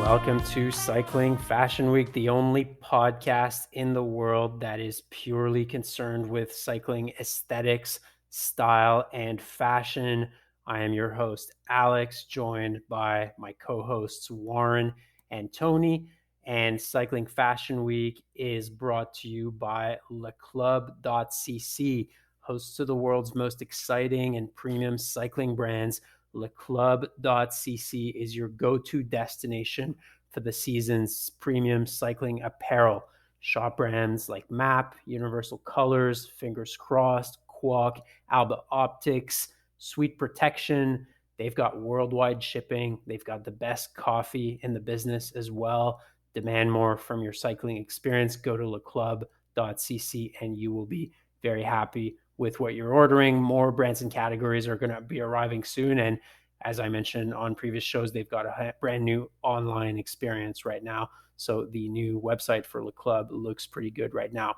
Welcome to Cycling Fashion Week, the only podcast in the world that is purely concerned with cycling aesthetics, style, and fashion. I am your host, Alex, joined by my co-hosts, Warren and Tony. And Cycling Fashion Week is brought to you by leclub.cc, host to the world's most exciting and premium cycling brands. leclub.cc is your go-to destination for the season's premium cycling apparel. Shop brands like MAP, Universal Colors, Fingers Crossed, Quack, Alba Optics, Sweet Protection. They've got worldwide shipping. They've got the best coffee in the business as well. Demand more from your cycling experience. Go to leclub.cc and you will be very happy with what you're ordering. More brands and categories are going to be arriving soon. And as I mentioned on previous shows, they've got a brand new online experience right now. So the new website for Le Club looks pretty good right now.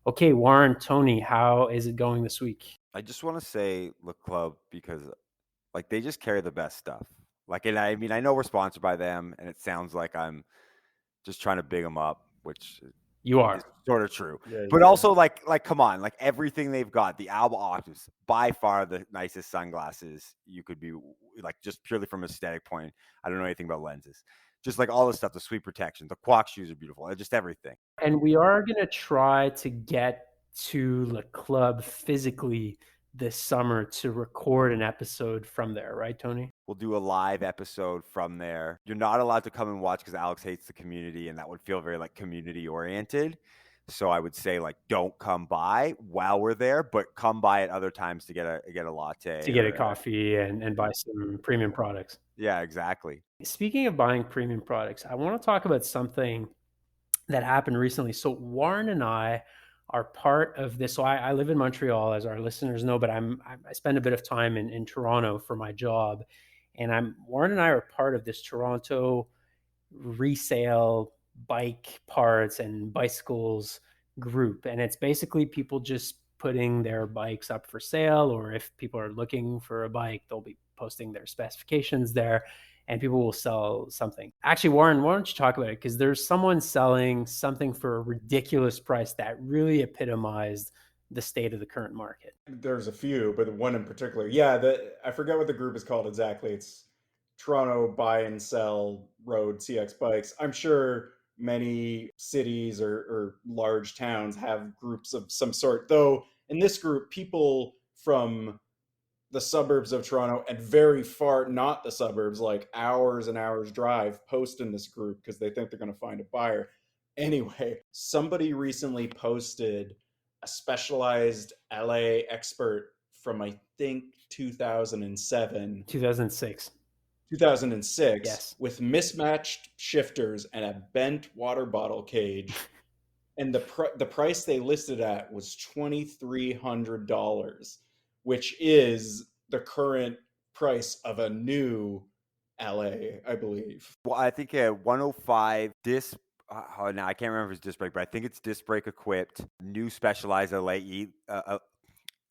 Okay, Warren, Tony, how is it going this week? I just want to say Le Club because like they just carry the best stuff. Like, and I mean, I know we're sponsored by them, and it sounds like I'm just trying to big them up, which You are. is sort of true. Yeah, But also, like, come on, like everything they've got, the Alba Optics, by far the nicest sunglasses you could be, like, just purely from an aesthetic point. I don't know anything about lenses. Just like all this stuff, the Sweet Protection, the Quack shoes are beautiful, just everything. And we are going to try to get to Le Club physically this summer to record an episode from there, right, Tony? We'll do a live episode from there. You're not allowed to come and watch because Alex hates the community, and that would feel very like community oriented. So I would say like don't come by while we're there, but come by at other times to get a latte. To get a coffee and buy some premium products. Yeah, exactly. Speaking of buying premium products, I want to talk about something that happened recently. So Warren and I are part of this. So I live in Montreal, as our listeners know, but I spend a bit of time in Toronto for my job. And Warren and I are part of this Toronto resale bike parts and bicycles group. And it's basically people just putting their bikes up for sale, or if people are looking for a bike, they'll be posting their specifications there and people will sell something. Actually, Warren, why don't you talk about it? Because there's someone selling something for a ridiculous price that really epitomized the state of the current market. There's a few, but one in particular. Yeah, I forget what the group is called exactly. It's Toronto Buy and Sell Road CX Bikes. I'm sure many cities or large towns have groups of some sort, though in this group, people from the suburbs of Toronto and very far, not the suburbs, like hours and hours drive, post in this group because they think they're going to find a buyer. Anyway, somebody recently posted a specialized LA expert from, I think, 2007. 2006. 2006, yes, with mismatched shifters and a bent water bottle cage. And the price they listed at was $2,300, which is the current price of a new LA, I believe. Well, I think a 105 disc. Now I can't remember if it's disc brake, but I think it's disc brake equipped. New specialized LA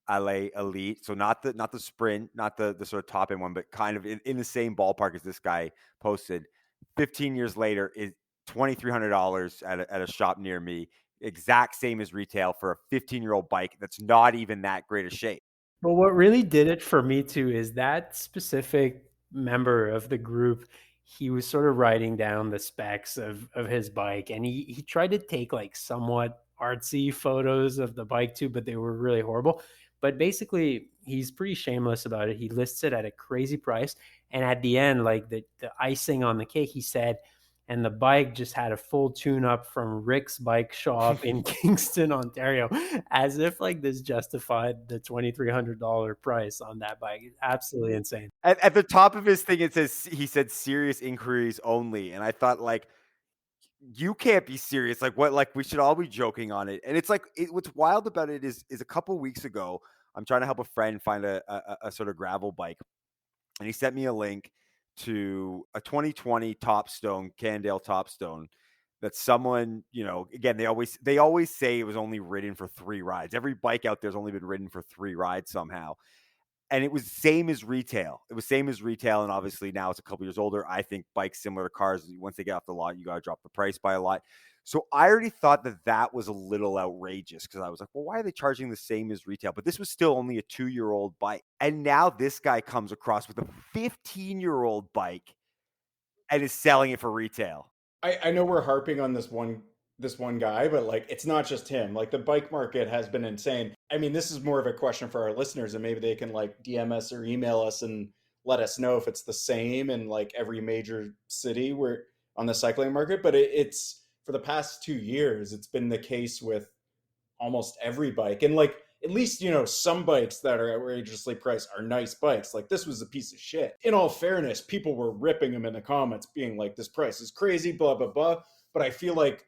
Elite, so not the Sprint, not the sort of top end one, but kind of in the same ballpark as this guy posted. 15 years later is $2,300 at a shop near me. Exact same as retail for a 15-year-old bike that's not even that great a shape. But what really did it for me too is that specific member of the group, he was sort of writing down the specs of his bike, and he tried to take like somewhat artsy photos of the bike too, but they were really horrible. But basically, he's pretty shameless about it. He lists it at a crazy price. And at the end, like the icing on the cake, he said, and the bike just had a full tune-up from Rick's Bike Shop in Kingston, Ontario, as if like this justified the $2,300 price on that bike. It's absolutely insane. At the top of his thing, he said serious inquiries only. And I thought, like, you can't be serious. Like, what? Like, we should all be joking on it. And it's like, what's wild about it is a couple weeks ago, I'm trying to help a friend find a sort of gravel bike, and he sent me a link to a 2020 Topstone, Cannondale Topstone, that someone, again, they always say it was only ridden for 3 rides. Every bike out there's only been ridden for 3 rides somehow. And it was same as retail. It was same as retail, and obviously now it's a couple years older. I think bikes similar to cars, once they get off the lot, you got to drop the price by a lot. So I already thought that was a little outrageous because I was like, well, why are they charging the same as retail? But this was still only a 2-year-old bike. And now this guy comes across with a 15-year-old bike and is selling it for retail. I know we're harping on this one guy, but like it's not just him. Like the bike market has been insane. I mean, this is more of a question for our listeners, and maybe they can like DM us or email us and let us know if it's the same in like every major city where on the cycling market. But it's for the past 2 years, it's been the case with almost every bike. And like at least, some bikes that are outrageously priced are nice bikes. Like this was a piece of shit. In all fairness, people were ripping them in the comments being like, this price is crazy, blah, blah, blah. But I feel like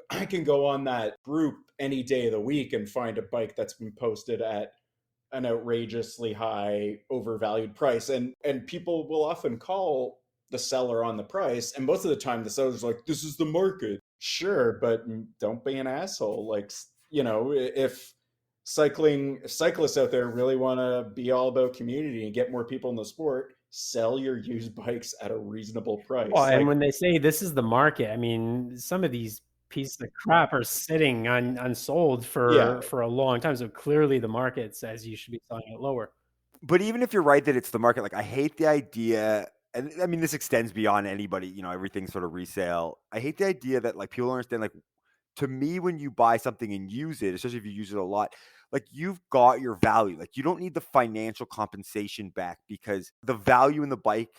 I can go on that group any day of the week and find a bike that's been posted at an outrageously high overvalued price. And people will often call the seller on the price, and most of the time the seller's like, this is the market. Sure, but don't be an asshole. Like, if cyclists out there really want to be all about community and get more people in the sport, sell your used bikes at a reasonable price. Well, and when they say this is the market, I mean, some of these pieces of crap are sitting unsold Yeah. for a long time. So clearly the market says you should be selling it lower. But even if you're right that it's the market, like I hate the idea, and I mean this extends beyond anybody, everything's sort of resale. I hate the idea that like people don't understand, like to me, when you buy something and use it, especially if you use it a lot, like you've got your value. Like you don't need the financial compensation back because the value in the bike,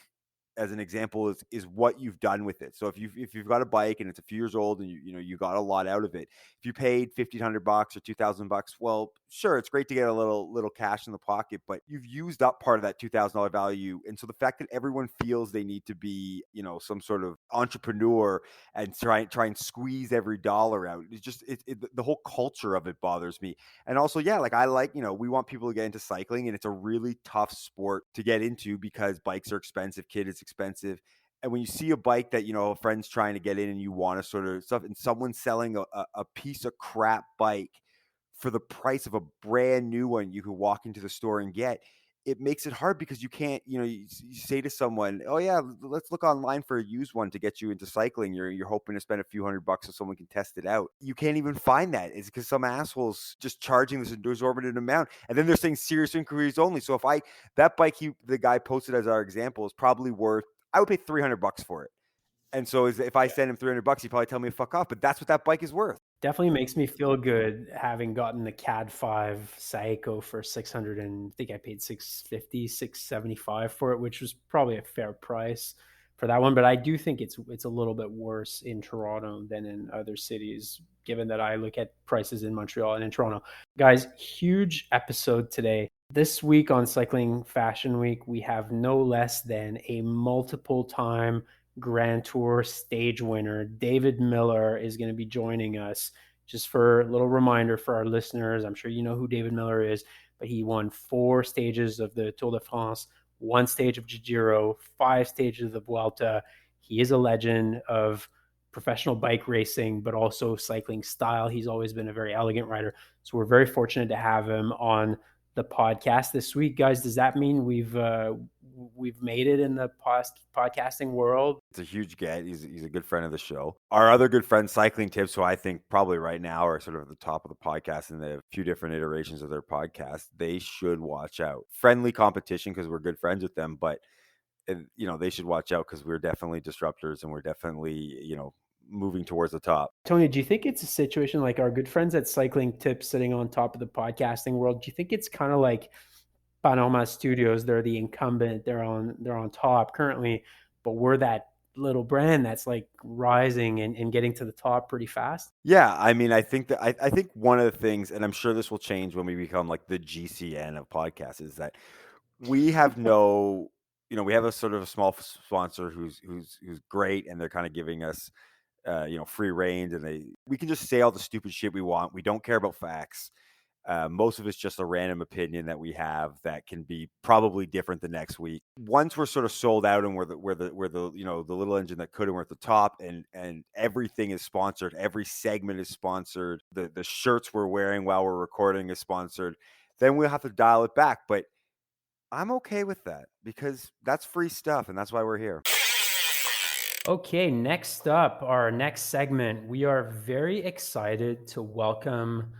as an example, is what you've done with it. So if you've got a bike and it's a few years old and you got a lot out of it, if you paid $1,500 or $2,000, well, sure, it's great to get a little cash in the pocket, but you've used up part of that $2,000 value. And so the fact that everyone feels they need to be, some sort of entrepreneur and try and squeeze every dollar out, it's just the whole culture of it bothers me. And also, yeah, like I like, we want people to get into cycling, and it's a really tough sport to get into because bikes are expensive, kit is expensive. And when you see a bike that, a friend's trying to get in and you want to sort of stuff, and someone's selling a piece of crap bike for the price of a brand new one you could walk into the store and get, it makes it hard because you can't, you say to someone, oh yeah, let's look online for a used one to get you into cycling. You're hoping to spend a few $100 so someone can test it out. You can't even find that. It's because some assholes just charging this exorbitant amount. And then they're saying serious inquiries only. So if that bike the guy posted as our example is probably worth, I would pay $300 for it. And so if I send him $300, he'd probably tell me to fuck off, but that's what that bike is worth. Definitely makes me feel good having gotten the CAD 5 Psycho for 600, and I think I paid 650, 675 for it, which was probably a fair price for that one. But I do think it's a little bit worse in Toronto than in other cities, given that I look at prices in Montreal and in Toronto. Guys, huge episode today. This week on Cycling Fashion Week, we have no less than a multiple time Grand Tour stage winner. David Millar is going to be joining us. Just for a little reminder for our listeners, I'm sure you know who David Millar is, but he won 4 stages of the Tour de France, 1 stage of Giro, 5 stages of the Vuelta. He is a legend of professional bike racing, but also cycling style. He's always been a very elegant rider. So we're very fortunate to have him on the podcast this week. Guys, does that mean we've made it in the podcasting world? It's a huge get. He's a good friend of the show. Our other good friend, Cycling Tips, who I think probably right now are sort of at the top of the podcast, and they have a few different iterations of their podcast. They should watch out. Friendly competition because we're good friends with them, but they should watch out because we're definitely disruptors and we're definitely moving towards the top. Tony, do you think it's a situation like our good friends at Cycling Tips sitting on top of the podcasting world? Do you think it's kind of like Panorama Studios? They're the incumbent, they're on top currently, but we're that little brand that's like rising and getting to the top pretty fast. Yeah, I mean, I think that I think one of the things, and I'm sure this will change when we become like the GCN of podcasts, is that we have no, we have a sort of a small sponsor who's great, and they're kind of giving us free reign, and we can just say all the stupid shit we want. We don't care about facts. Most of it's just a random opinion that we have that can be probably different the next week. Once we're sort of sold out and we're the the little engine that could, and we're at the top, and everything is sponsored, every segment is sponsored, the shirts we're wearing while we're recording is sponsored, then we'll have to dial it back. But I'm okay with that because that's free stuff and that's why we're here. Okay, next up, our next segment, we are very excited to welcome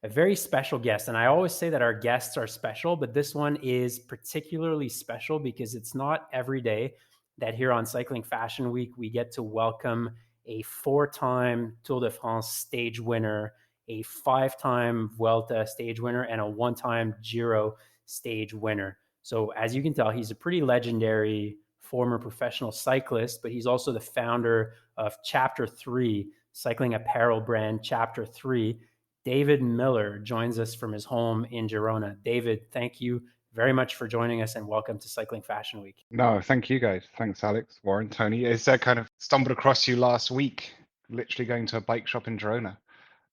a very special guest. And I always say that our guests are special, but this one is particularly special because it's not every day that here on Cycling Fashion Week we get to welcome a 4-time Tour de France stage winner, a 5-time Vuelta stage winner, and a 1-time Giro stage winner. So, as you can tell, he's a pretty legendary former professional cyclist, but he's also the founder of Chapter 3, cycling apparel brand Chapter 3. David Millar joins us from his home in Girona. David, thank you very much for joining us and welcome to Cycling Fashion Week. No, thank you guys. Thanks, Alex, Warren, Tony. It's I kind of stumbled across you last week, literally going to a bike shop in Girona.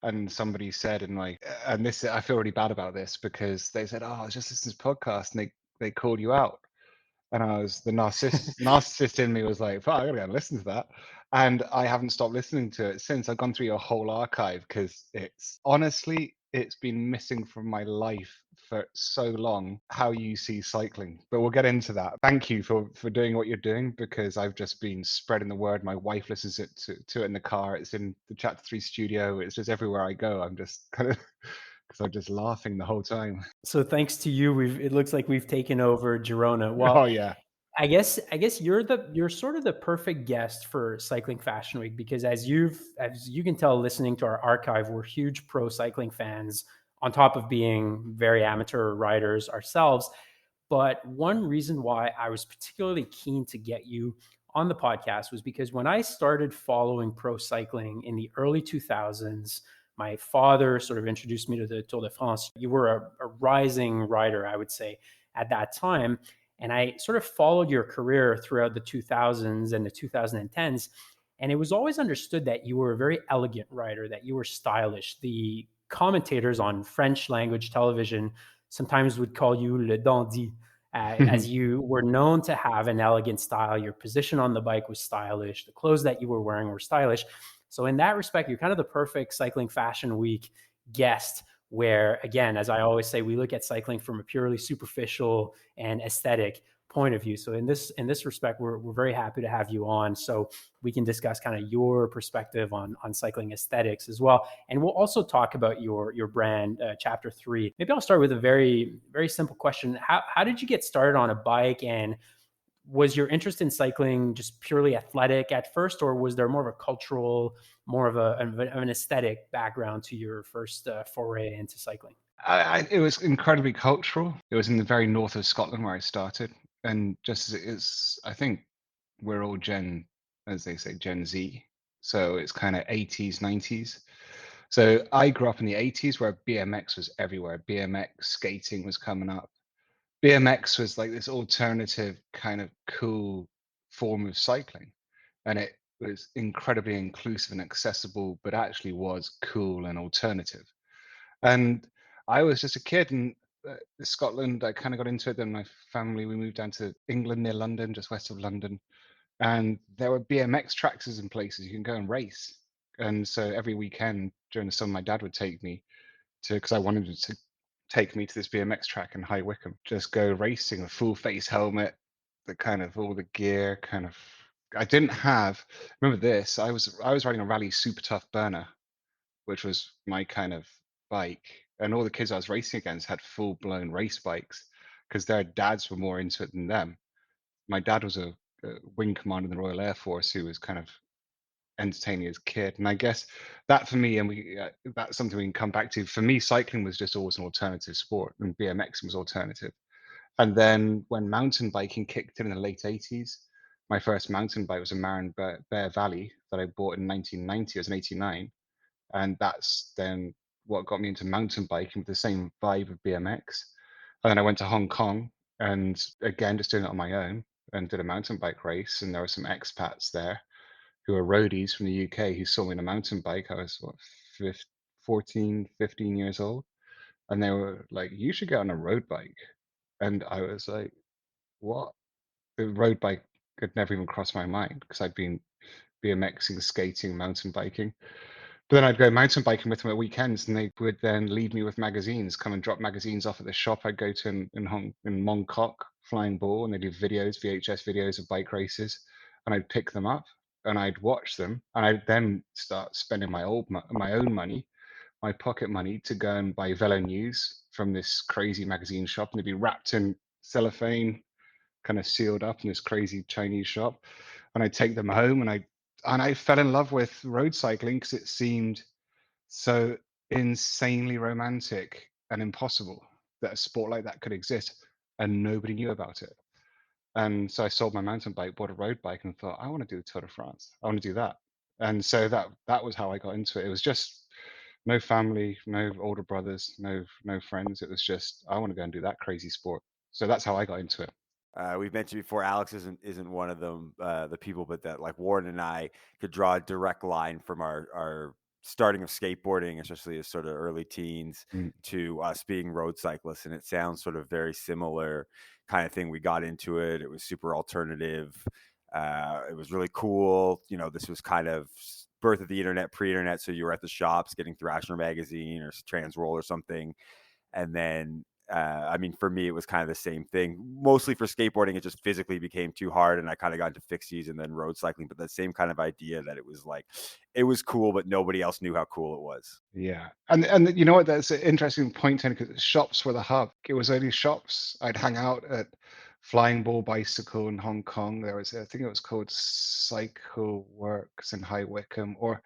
And somebody said, and like, and this, I feel really bad about this because they said, oh, I was just listening to this podcast and they called you out. And I was the narcissist in me was like, "Fuck, I gotta go and listen to that." And I haven't stopped listening to it since. I've gone through your whole archive because it's honestly, it's been missing from my life for so long how you see cycling. But we'll get into that. Thank you for doing what you're doing because I've just been spreading the word. My wife listens to it in the car. It's in the Chapter 3 studio. It's just everywhere I go. I'm just kind of because I'm just laughing the whole time. So thanks to you, it looks like we've taken over Girona. Oh Well, yeah. I guess you're sort of the perfect guest for Cycling Fashion Week because as you can tell listening to our archive, we're huge pro cycling fans on top of being very amateur riders ourselves. But one reason why I was particularly keen to get you on the podcast was because when I started following pro cycling in the early 2000s, my father sort of introduced me to the Tour de France. You were a rising rider, I would say, at that time. And I sort of followed your career throughout the 2000s and the 2010s. And it was always understood that you were a very elegant rider, that you were stylish. The commentators on French language television sometimes would call you le dandy, as you were known to have an elegant style. Your position on the bike was stylish. The clothes that you were wearing were stylish. So in that respect, you're kind of the perfect Cycling Fashion Week guest where, again, as I always say, we look at cycling from a purely superficial and aesthetic point of view. So in this respect, we're very happy to have you on so we can discuss kind of your perspective on cycling aesthetics as well. And we'll also talk about your brand, Chapter 3. Maybe I'll start with a very, very simple question. How did you get started on a bike, and was your interest in cycling just purely athletic at first, or was there more of a cultural, more of an aesthetic background to your first foray into cycling? It was incredibly cultural. It was in the very north of Scotland where I started, and just as it is, I think we're all as they say, Gen Z. So it's kind of 80s, 90s. So I grew up in the 80s where BMX was everywhere. BMX skating was coming up. BMX was like this alternative kind of cool form of cycling, and it was incredibly inclusive and accessible, but actually was cool and alternative. And I was just a kid in Scotland. I kind of got into it. Then my family, we moved down to England near London, just west of London. And there were BMX tracks in places you can go and race. And so every weekend during the summer, my dad would take me because I wanted him to take me to this BMX track in High Wycombe, just go racing, a full face helmet, the kind of all the gear kind of. I didn't have, remember this, I was riding a Rally Super Tough Burner, which was my kind of bike. And all the kids I was racing against had full blown race bikes because their dads were more into it than them. My dad was a wing commander in the Royal Air Force who was kind of entertaining his kid. And I guess that for me, and that's something we can come back to. For me, cycling was just always an alternative sport, and BMX was alternative. And then when mountain biking kicked in the late 80s, my first mountain bike was a Marin Bear Valley that I bought in 1990. I was in 89, and that's then what got me into mountain biking with the same vibe of BMX. And then I went to Hong Kong and again just doing it on my own and did a mountain bike race. And there were some expats there who were roadies from the UK who saw me on a mountain bike. I was 14, 15 years old. And they were like, you should get on a road bike. And I was like, what? The road bike had never even crossed my mind because I'd been BMXing, skating, mountain biking. But then I'd go mountain biking with them at weekends, and they would then leave me with magazines, come and drop magazines off at the shop I'd go to in Mongkok, Flying Ball, and they do videos, VHS videos of bike races, and I'd pick them up and I'd watch them, and I'd then start spending my own money, my pocket money, to go and buy Velo News from this crazy magazine shop, and they'd be wrapped in cellophane, kind of sealed up in this crazy Chinese shop, and I'd take them home, and I fell in love with road cycling because it seemed so insanely romantic and impossible that a sport like that could exist, and nobody knew about it. And so I sold my mountain bike, bought a road bike, and thought, I want to do the Tour de France. I want to do that. And so that was how I got into it. It was just no family, no older brothers, no friends. It was just, I want to go and do that crazy sport. So that's how I got into it. We've mentioned before, Alex isn't one of them, the people, but that like Warren and I could draw a direct line from our starting of skateboarding, especially as sort of early teens, to us being road cyclists. And it sounds sort of very similar kind of thing. We got into it. It was super alternative. It was really cool. You know, this was kind of birth of the internet, pre-internet. So you were at the shops getting Thrasher magazine or Transroll or something. And then I mean, for me, it was kind of the same thing. Mostly for skateboarding, it just physically became too hard, and I kind of got into fixies and then road cycling. But the same kind of idea that it was like, it was cool, but nobody else knew how cool it was. Yeah, and you know what? That's an interesting point, Tony, because shops were the hub. It was only shops. I'd hang out at Flying Ball Bicycle in Hong Kong. There was, I think it was called Cycle Works in High Wycombe, or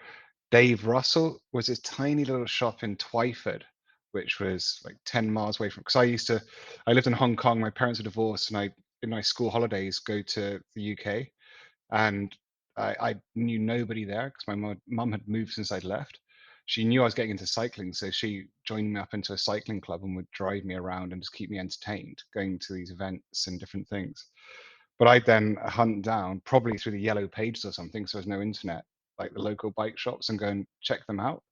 Dave Russell was this tiny little shop in Twyford, which was like 10 miles away from, because I lived in Hong Kong. My parents were divorced, and in my school holidays, go to the UK, and I knew nobody there because my mum had moved since I'd left. She knew I was getting into cycling, so she joined me up into a cycling club and would drive me around and just keep me entertained, going to these events and different things. But I'd then hunt down, probably through the yellow pages or something, so there's no internet, like the local bike shops, and go and check them out.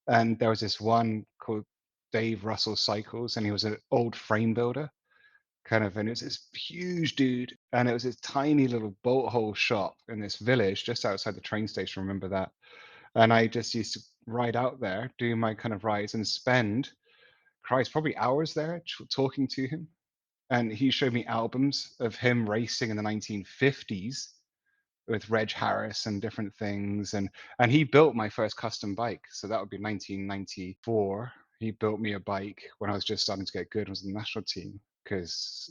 And there was this one called Dave Russell Cycles, and he was an old frame builder, kind of, and it was this huge dude, and it was this tiny little bolt hole shop in this village just outside the train station. Remember that? And I just used to ride out there, do my kind of rides, and spend, Christ, probably hours there talking to him. And he showed me albums of him racing in the 1950s with Reg Harris and different things, and he built my first custom bike. So that would be 1994. He built me a bike when I was just starting to get good. I was in the national team,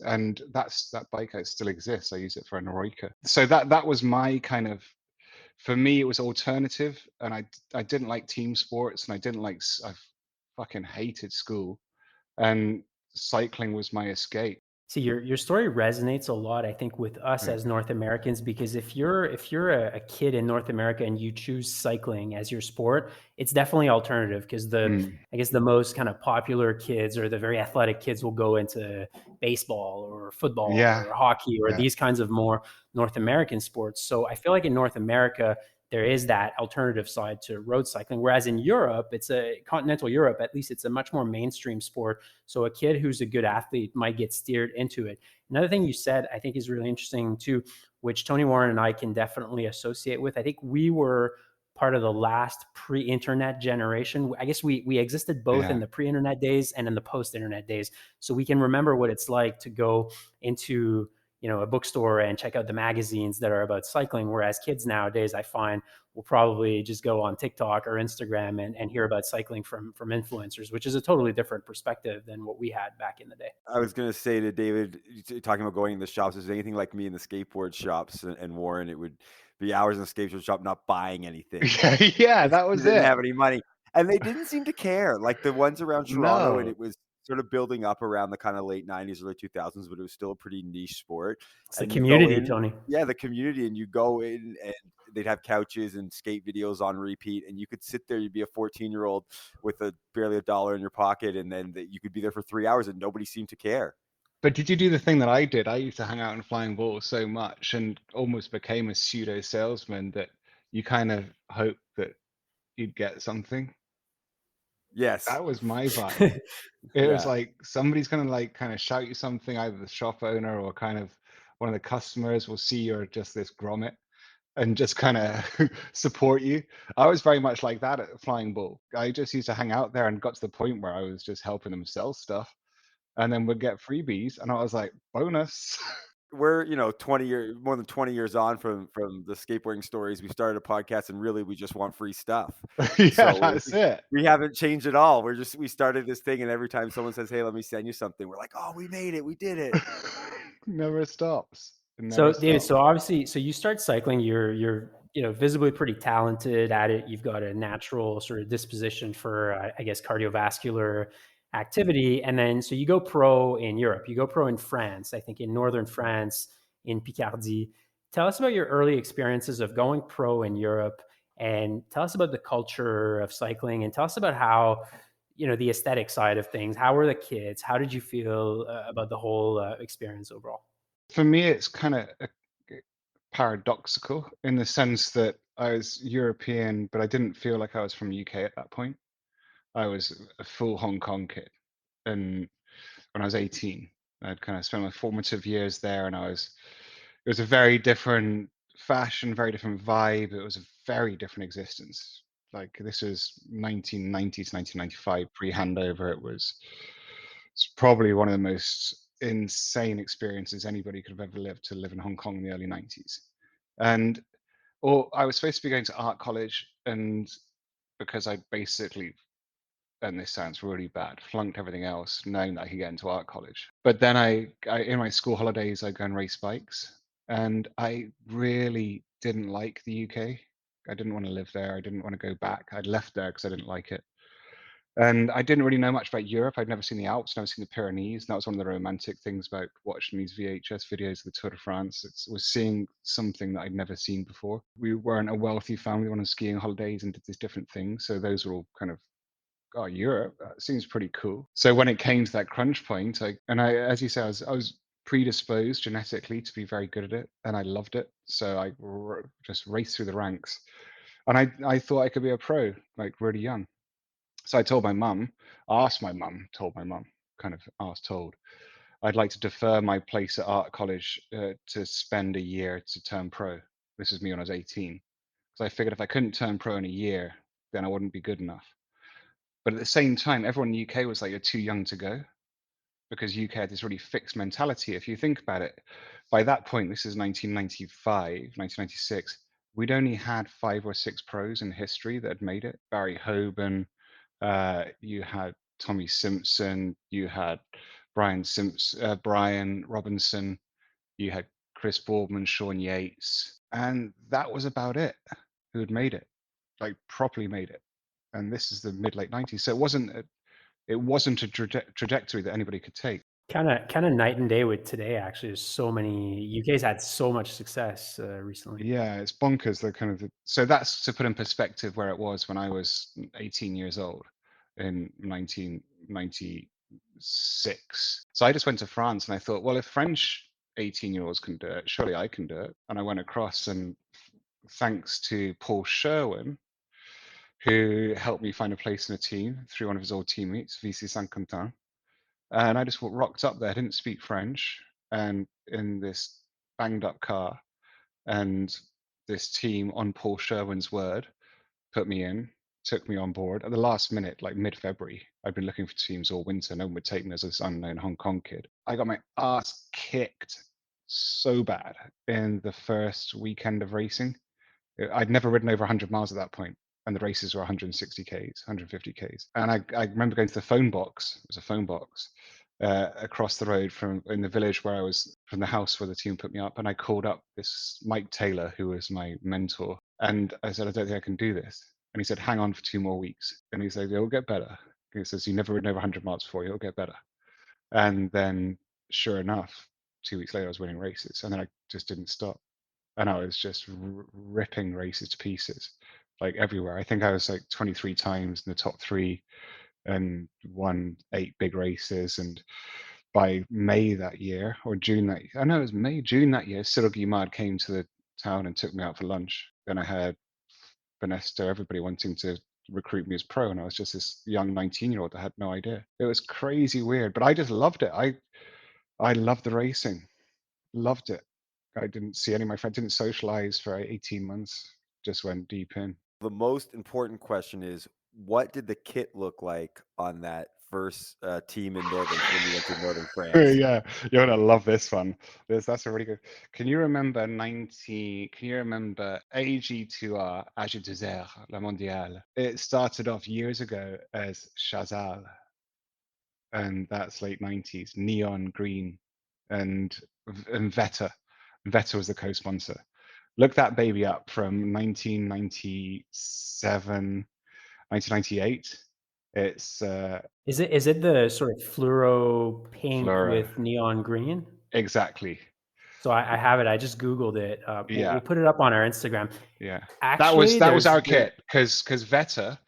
and that bike still exists. I use it for an Eroica. So that was my kind of, for me, it was alternative, and I didn't like team sports, and I fucking hated school, and cycling was my escape. See, your story resonates a lot, I think, with us Yeah. as North Americans, because if you're a kid in North America and you choose cycling as your sport, it's definitely alternative, because I guess the most kind of popular kids or the very athletic kids will go into baseball or football Yeah. or hockey or Yeah. these kinds of more North American sports. So I feel like in North America, there is that alternative side to road cycling. Whereas in Europe, it's a continental Europe, at least it's a much more mainstream sport. So a kid who's a good athlete might get steered into it. Another thing you said, I think, is really interesting too, which Tony Warren and I can definitely associate with. I think we were part of the last pre-internet generation. I guess we existed both in the pre-internet days and in the post-internet days. So we can remember what it's like to go into a bookstore and check out the magazines that are about cycling. Whereas kids nowadays, I find, will probably just go on TikTok or Instagram and hear about cycling from influencers, which is a totally different perspective than what we had back in the day. I was going to say to David, talking about going in the shops, is anything like me in the skateboard shops and Warren, it would be hours in the skateboard shop not buying anything. Yeah, that was They didn't it. have any money. And they didn't seem to care. Like the ones around Toronto, and No. it was sort of building up around the kind of late 90s, early 2000s, but it was still a pretty niche sport. It's the And you go community, in, Tony. yeah, the community, and you go in and they'd have couches and skate videos on repeat, and you could sit there, you'd be a 14-year-old with barely $1 in your pocket, and then you could be there for 3 hours and nobody seemed to care. But did you do the thing that I did? I used to hang out in Flying Ball so much and almost became a pseudo salesman that you kind of hope that you'd get something. Yes. That was my vibe. It was Yeah. like somebody's gonna like kind of shout you something, either the shop owner or kind of one of the customers will see you're just this grommet, and just kind of support you. I was very much like that at Flying Bull. I just used to hang out there and got to the point where I was just helping them sell stuff, and then would get freebies, and I was like, bonus. We're, more than 20 years on from the skateboarding stories. We started a podcast and really we just want free stuff. Yeah, So that's it. we haven't changed at all. We started this thing and every time someone says, "Hey, let me send you something," we're like, "Oh, we made it. We did it." Never stops. It So never David, stops. so obviously, so you start cycling, you're visibly pretty talented at it. You've got a natural sort of disposition for I guess cardiovascular activity, and then so you go pro in Europe. You go pro in France, I think in northern France, in Picardy. Tell us about your early experiences of going pro in Europe, and tell us about the culture of cycling, and tell us about how the aesthetic side of things. How were the kids? How did you feel about the whole experience overall? For me, it's kind of paradoxical in the sense that I was European, but I didn't feel like I was from UK at that point. I was a full Hong Kong kid, and when I was 18, I'd kind of spent my formative years there, and it was a very different fashion, very different vibe. It was a very different existence. Like this was 1990 to 1995, pre-handover. It's probably one of the most insane experiences anybody could have ever lived, to live in Hong Kong in the early 90s. And or I was supposed to be going to art college, and because I basically, and this sounds really bad, flunked everything else, knowing that I could get into art college. But then I in my school holidays, I go and race bikes, and I really didn't like the UK. I didn't want to live there. I didn't want to go back. I'd left there because I didn't like it. And I didn't really know much about Europe. I'd never seen the Alps, never seen the Pyrenees. And that was one of the romantic things about watching these VHS videos of the Tour de France. It was seeing something that I'd never seen before. We weren't a wealthy family, we went on skiing holidays and did these different things. So those were all kind of, oh, Europe, that seems pretty cool. So when it came to that crunch point, as you say, I was predisposed genetically to be very good at it, and I loved it. So just raced through the ranks, and I thought I could be a pro, like really young. So I told my mum, told my mum, kind of asked, told, I'd like to defer my place at art college to spend a year to turn pro. This is me when I was 18. So I figured if I couldn't turn pro in a year, then I wouldn't be good enough. But at the same time, everyone in the UK was like, you're too young to go, because UK had this really fixed mentality. If you think about it, by that point, this is 1995, 1996, we'd only had 5 or 6 pros in history that had made it. Barry Hoban, you had Tommy Simpson, you had Brian Robinson, you had Chris Boardman, Sean Yates, and that was about it who had made it, like properly made it. And this is the mid late 90s, so it wasn't a trajectory that anybody could take. Kind of night and day with today. Actually, there's so many. UK's had so much success recently. Yeah, it's bonkers. So that's to put in perspective where it was when I was 18 years old in 1996. So I just went to France and I thought, well, if French 18-year-olds can do it, surely I can do it. And I went across, and thanks to Paul Sherwin, who helped me find a place in a team through one of his old teammates, VC Saint-Quentin. And I just rocked up there. I didn't speak French, and in this banged up car, and this team, on Paul Sherwin's word, put me in, took me on board at the last minute, like mid-February. I'd been looking for teams all winter. No one would take me as this unknown Hong Kong kid. I got my ass kicked so bad in the first weekend of racing. I'd never ridden over 100 miles at that point, and the races were 160 Ks, 150 Ks. And I remember going to the phone box. It was a phone box across the road in the village where I was, from the house where the team put me up. And I called up this Mike Taylor, who was my mentor. And I said, I don't think I can do this. And he said, hang on for 2 more weeks. And he said, it'll get better. And he says, you never ridden over 100 miles before, it'll get better. And then sure enough, 2 weeks later, I was winning races. And then I just didn't stop. And I was just ripping races to pieces, like everywhere. I think I was like 23 times in the top 3 and won 8 big races. And by May that year, or June that year, I know it was May, June that year, Cyril Guimard came to the town and took me out for lunch. Then I had Vanessa, everybody wanting to recruit me as pro, and I was just this young 19-year-old that had no idea. It was crazy weird, but I just loved it. I loved the racing, loved it. I didn't see any of my friends, didn't socialize for 18 months, just went deep in. The most important question is, what did the kit look like on that first team in Northern when you went to Northern France? Yeah, you're gonna love this one. That's a really good. Can you remember AG2R, AG2R, La Mondiale? It started off years ago as Chazal, and that's late 90s, neon green, and Veta. Veta was the co-sponsor. Look that baby up from 1997, 1998. It's Is it the sort of fluoro pink fluoro. with neon green? Exactly. So I have it. I just Googled it. We'll Yeah. put it up on our Instagram. Yeah. Actually, That was our kit, because Veta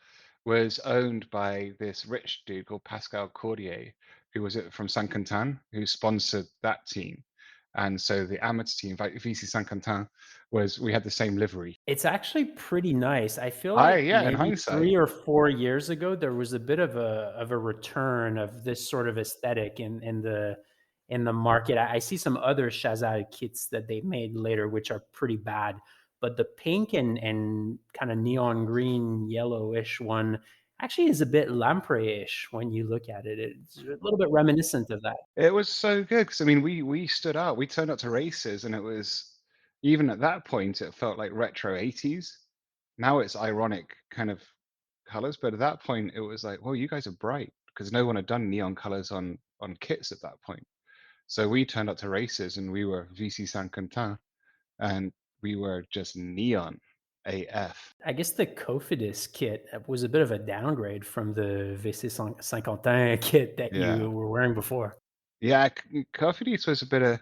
was owned by this rich dude called Pascal Cordier, who was from Saint Quentin, who sponsored that team. And so the amateur team, like VC Saint Quentin, we had the same livery. It's actually pretty nice. I feel like In maybe hindsight. 3 or 4 years ago, there was a bit of a return of this sort of aesthetic in the market. I see some other Chazal kits that they made later, which are pretty bad. But the pink and kind of neon green, yellowish one actually is a bit lamprey-ish when you look at it. It's a little bit reminiscent of that. It was so good because I mean, we stood out. We turned up to races, and it was even at that point, it felt like retro 80s. Now it's ironic kind of colors, but at that point, it was like, well, you guys are bright because no one had done neon colors on kits at that point. So we turned up to races, and we were VC Saint Quentin, and we were just neon AF. I guess the Cofidis kit was a bit of a downgrade from the VC Saint Quentin kit that Yeah. you were wearing before. Yeah, Cofidis was a bit of,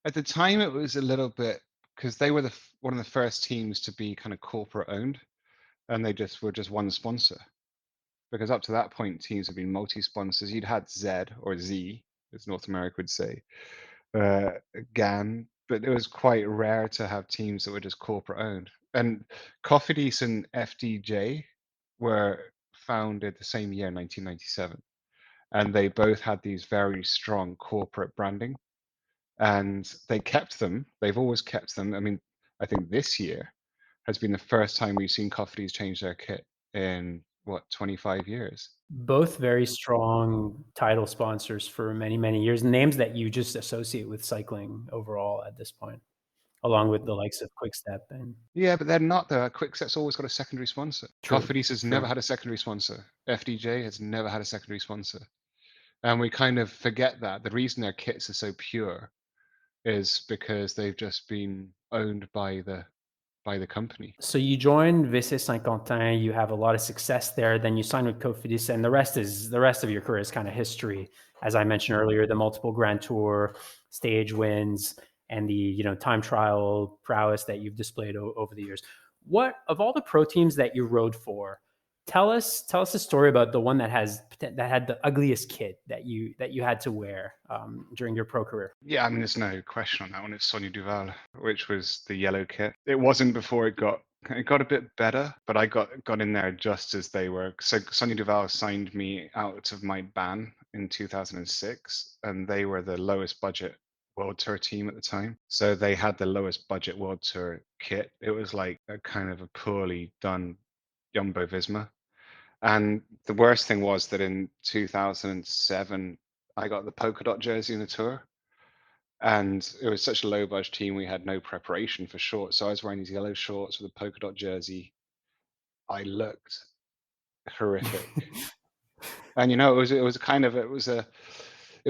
at the time it was a little bit, because they were one of the first teams to be kind of corporate owned, and they just were just one sponsor. Because up to that point, teams have been multi-sponsors. You'd had Z or Z, as North America would say, GAN, but it was quite rare to have teams that were just corporate owned. And Cofidis and FDJ were founded the same year, 1997, and they both had these very strong corporate branding, and they kept them. They've always kept them. I mean, I think this year has been the first time we've seen Cofidis change their kit in 25 years. Both very strong title sponsors for many, many years. Names that you just associate with cycling overall at this point, along with the likes of Quickstep and Yeah, but they're not though. Quickstep's always got a secondary sponsor. True, Cofidis has true. never had a secondary sponsor. FDJ has never had a secondary sponsor. And we kind of forget that. The reason their kits are so pure is because they've just been owned by the company. So you joined VC Saint Quentin, you have a lot of success there, then you sign with Cofidis, and the rest of your career is kind of history. As I mentioned earlier, the multiple Grand Tour stage wins and the time trial prowess that you've displayed over the years. What of all the pro teams that you rode for, tell us a story about the one that had the ugliest kit that you had to wear during your pro career. Yeah, I mean, there's no question on that one. It's Sonia Duval, which was the yellow kit. It wasn't before it got a bit better, but I got in there just as they were. So Sonia Duval signed me out of my ban in 2006, and they were the lowest budget World Tour team at the time. So they had the lowest budget World Tour kit. It was like a kind of a poorly done Jumbo Visma. And the worst thing was that in 2007, I got the polka dot jersey in the tour. And it was such a low budget team, we had no preparation for shorts. So I was wearing these yellow shorts with a polka dot jersey. I looked horrific. And it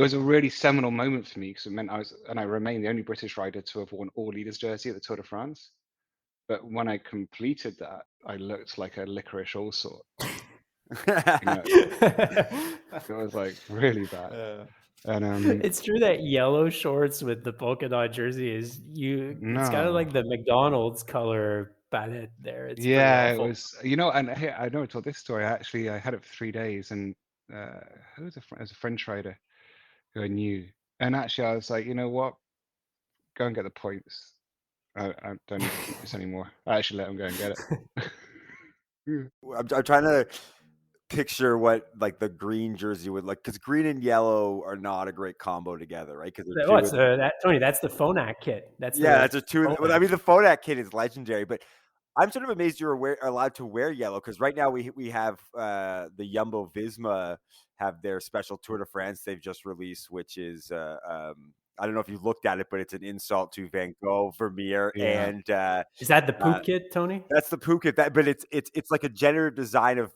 was a really seminal moment for me because it meant I remained the only British rider to have worn all leaders jersey at the Tour de France. But when I completed that, I looked like a licorice all sort. It was like really bad. And it's true that yellow shorts with the polka dot jersey it's kind of like the McDonald's color palette there. It's it was, and hey, I know I told this story. I had it for 3 days, and who was a French rider who I knew, and actually I was like, you know what, go and get the points. I don't need to keep this anymore. I actually let him go and get it. I'm trying to picture what like the green jersey would look, because green and yellow are not a great combo together, right? Because they're What's that, Tony? That's the Phonak kit. That's yeah, the that's a two. Well, I Phonak. mean, the Phonak kit is legendary, but I'm sort of amazed you're allowed to wear yellow, because right now we have the Jumbo Visma have their special Tour de France they've just released, which is I don't know if you looked at it, but it's an insult to Van Gogh, Vermeer, Yeah. and Is that the uh, poop kit, Tony? that's the Phuket. But it's like a generative design of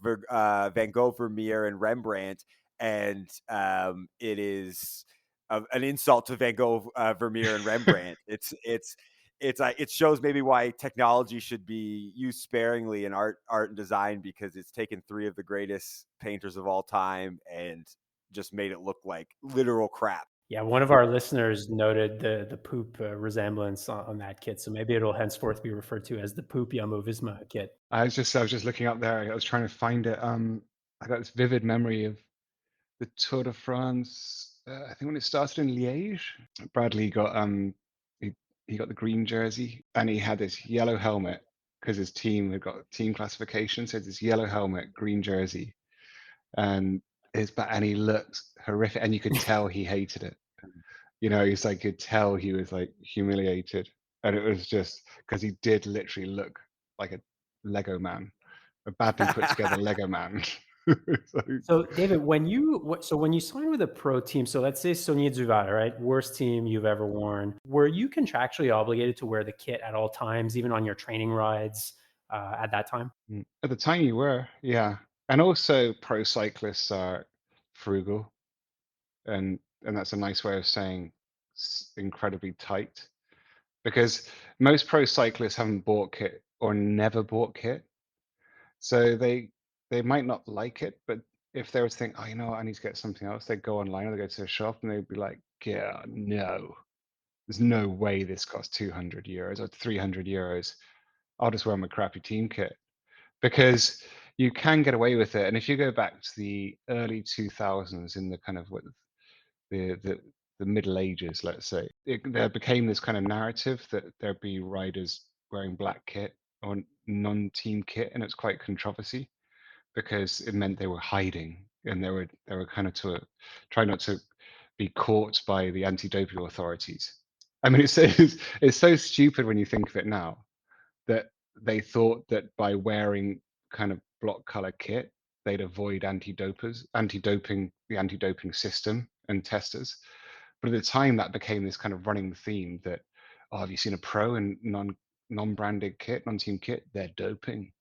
Van Gogh, Vermeer, and Rembrandt, and it is an insult to Van Gogh, Vermeer, and Rembrandt. It's like it shows maybe why technology should be used sparingly in art and design, because it's taken three of the greatest painters of all time and just made it look like literal crap. Yeah, one of our listeners noted the poop resemblance on that kit, so maybe it'll henceforth be referred to as the poop Jumbo Visma kit. I was just looking up there. I was trying to find it. I got this vivid memory of the Tour de France. I think when it started in Liège, Bradley got he got the green jersey and he had this yellow helmet because his team had got team classification. So this yellow helmet, green jersey, and and he looked horrific, and you could tell he hated it. You know, he's like, could tell he was like humiliated, and it was just because he did literally look like a Lego man, a badly put together Lego man. So, David, when you sign with a pro team, so let's say Saunier Duval, right, worst team you've ever worn, were you contractually obligated to wear the kit at all times, even on your training rides at that time? At the time you were, yeah. And also pro cyclists are frugal, and that's a nice way of saying incredibly tight, because most pro cyclists haven't bought kit or never bought kit. So they might not like it, but if they were to think, oh, you know what, I need to get something else, they'd go online or they go to a shop and they'd be like, yeah, no, there's no way this costs 200 euros or 300 euros. I'll just wear my crappy team kit, because you can get away with it. And if you go back to the early 2000s, in the kind of what the the, the Middle Ages, let's say, there became this kind of narrative that there'd be riders wearing black kit or non-team kit, and it's quite controversy because it meant they were hiding and they were kind of to try not to be caught by the anti-doping authorities. I mean, it's so stupid when you think of it now, that they thought that by wearing kind of block color kit, they'd avoid the anti-doping system and testers. But at the time, that became this kind of running theme that, oh, have you seen a pro in non-branded kit, non-team kit? They're doping.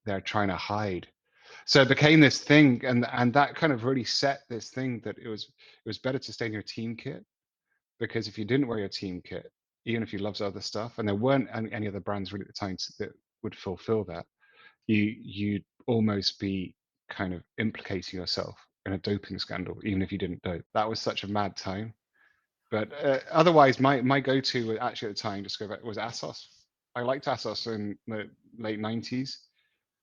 They're trying to hide. So it became this thing, and that kind of really set this thing that it was better to stay in your team kit, because if you didn't wear your team kit, even if you loved other stuff, and there weren't any other brands really at the time that would fulfill that, you'd almost be kind of implicating yourself in a doping scandal, even if you didn't dope. That was such a mad time. But otherwise, my go-to actually at the time, just go back, was Assos. I liked Assos in the late 90s.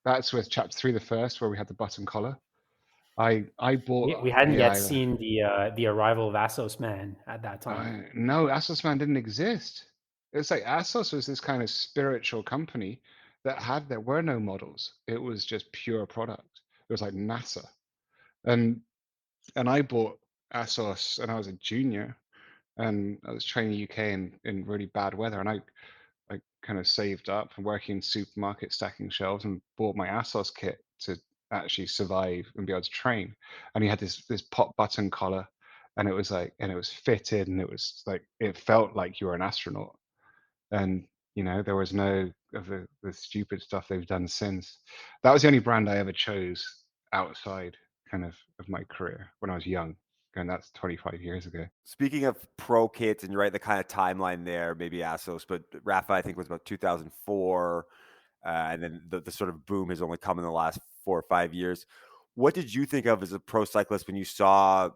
That's with Chapter 3, the first, where we had the button collar. I bought, We hadn't yet yeah, seen the arrival of Assos Man at that time. no, Assos Man didn't exist. It's like Assos was this kind of spiritual company there were no models. It was just pure product. It was like NASA. And I bought Assos and I was a junior, and I was training UK in really bad weather, and I kind of saved up and working in supermarket stacking shelves and bought my Assos kit to actually survive and be able to train. And he had this pop button collar, and it was like, and it was fitted, and it was like, it felt like you were an astronaut. And there was no of the stupid stuff they've done since. That was the only brand I ever chose outside kind of my career when I was young, and that's 25 years ago. Speaking of pro kits, and you're right, the kind of timeline there, maybe Assos, but Rafa, I think, was about 2004. And then the sort of boom has only come in the last 4 or 5 years. What did you think of as a pro cyclist when you saw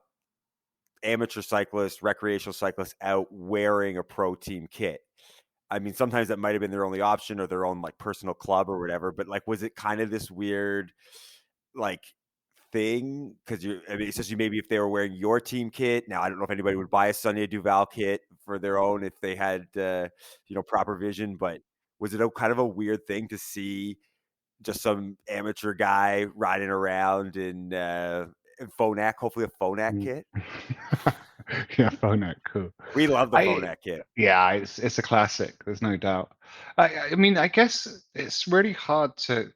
amateur cyclists, recreational cyclists out wearing a pro team kit? I mean, sometimes that might have been their only option or their own like personal club or whatever, but like, was it kind of this weird like thing? Because I mean, especially maybe if they were wearing your team kit. Now, I don't know if anybody would buy a Sonia Duval kit for their own if they had proper vision, but was it a kind of a weird thing to see just some amateur guy riding around in Phonak, hopefully a Phonak kit. Yeah, Phonak, cool. We love the Phonak kit. Yeah, it's a classic. There's no doubt. I mean, I guess it's really hard to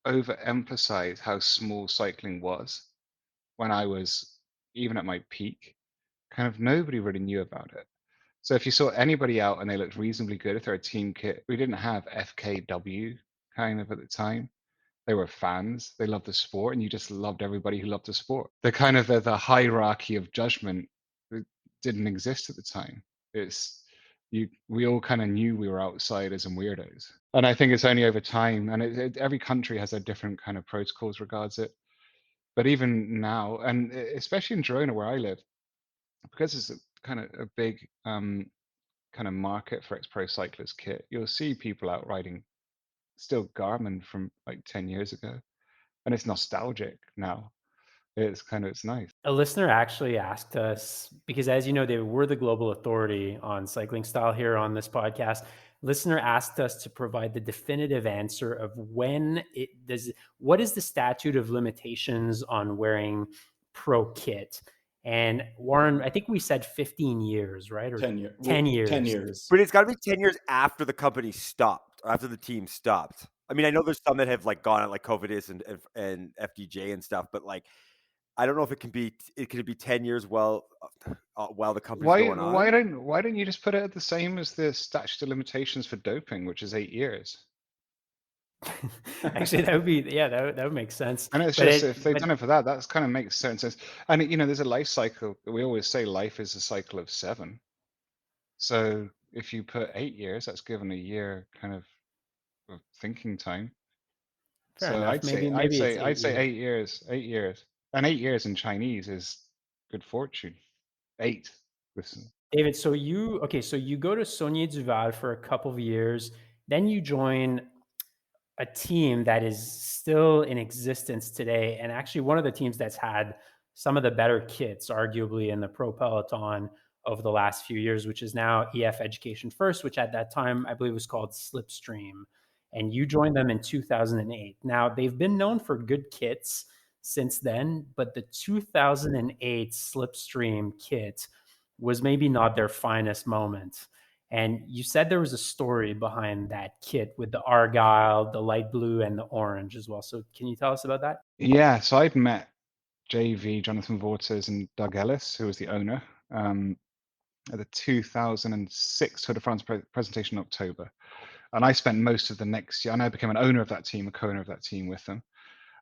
overemphasize how small cycling was when I was even at my peak. Kind of nobody really knew about it. So if you saw anybody out and they looked reasonably good, if they're a team kit, we didn't have FKW kind of at the time. They were fans. They loved the sport, and you just loved everybody who loved the sport. The kind of the hierarchy of judgment didn't exist at the time. We all kind of knew we were outsiders and weirdos. And I think it's only over time, and every country has their different kind of protocols regards it. But even now, and especially in Girona where I live, because it's a kind of a big kind of market for ex-pro cyclist kit, you'll see people out riding still Garmin from like 10 years ago, and it's nostalgic now. It's nice. A listener actually asked us, because as you know, they were the global authority on cycling style here on this podcast. Listener asked us to provide the definitive answer of what is the statute of limitations on wearing pro kit? And Warren, I think we said 15 years, right? Or 10 years. 10 years. 10 years. But it's got to be 10 years after the company stopped, after the team stopped. I mean, I know there's some that have like gone at like Covidis and FDJ and stuff, but like, I don't know if it can be 10 years while the company's going on. Why don't you just put it the same as the statute of limitations for doping, which is 8 years? Actually, that would make sense. And it's just if they've done it for that, that's kind of makes sense. And there's a life cycle. We always say life is a cycle of 7. So if you put 8 years, that's given a year kind of thinking time. Fair So enough. I'd Maybe say it's 8 years. 8 years. And 8 years in Chinese is good fortune. 8. Listen. David, so you go to Saunier Duval for a couple of years, then you join a team that is still in existence today, and actually one of the teams that's had some of the better kits, arguably, in the pro peloton over the last few years, which is now EF Education First, which at that time I believe was called Slipstream. And you joined them in 2008. Now, they've been known for good kits since then, but the 2008 Slipstream kit was maybe not their finest moment. And you said there was a story behind that kit with the Argyle, the light blue, and the orange as well. So can you tell us about that? Yeah, so I'd met JV, Jonathan Waters, and Doug Ellis, who was the owner, at the 2006 Tour de France presentation in October. And I spent most of the next year, and I became an owner of that team, a co-owner of that team with them.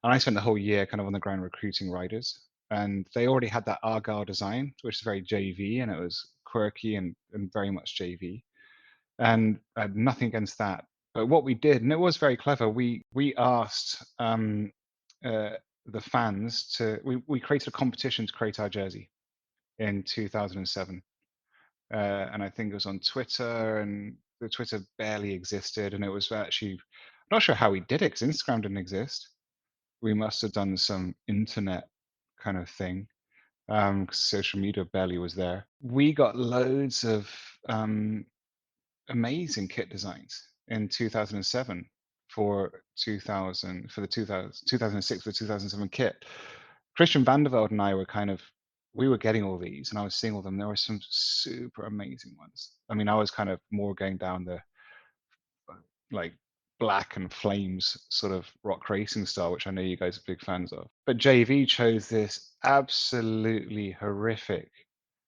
And I spent the whole year kind of on the ground recruiting riders. And they already had that Argyle design, which is very JV, and it was quirky and very much JV. And I had nothing against that. But what we did, and it was very clever, we asked the fans we created a competition to create our jersey in 2007. And I think it was on Twitter, and the Twitter barely existed. And it was actually, I'm not sure how we did it because Instagram didn't exist. We must have done some internet kind of thing because social media barely was there. We got loads of amazing kit designs in 2007 for the 2006 for the 2007 kit. Christian Vandervelde and I we were getting all these, and I was seeing all of them. There were some super amazing ones. I mean, I was kind of more going down the like black and flames sort of rock racing style, which I know you guys are big fans of. But JV chose this absolutely horrific,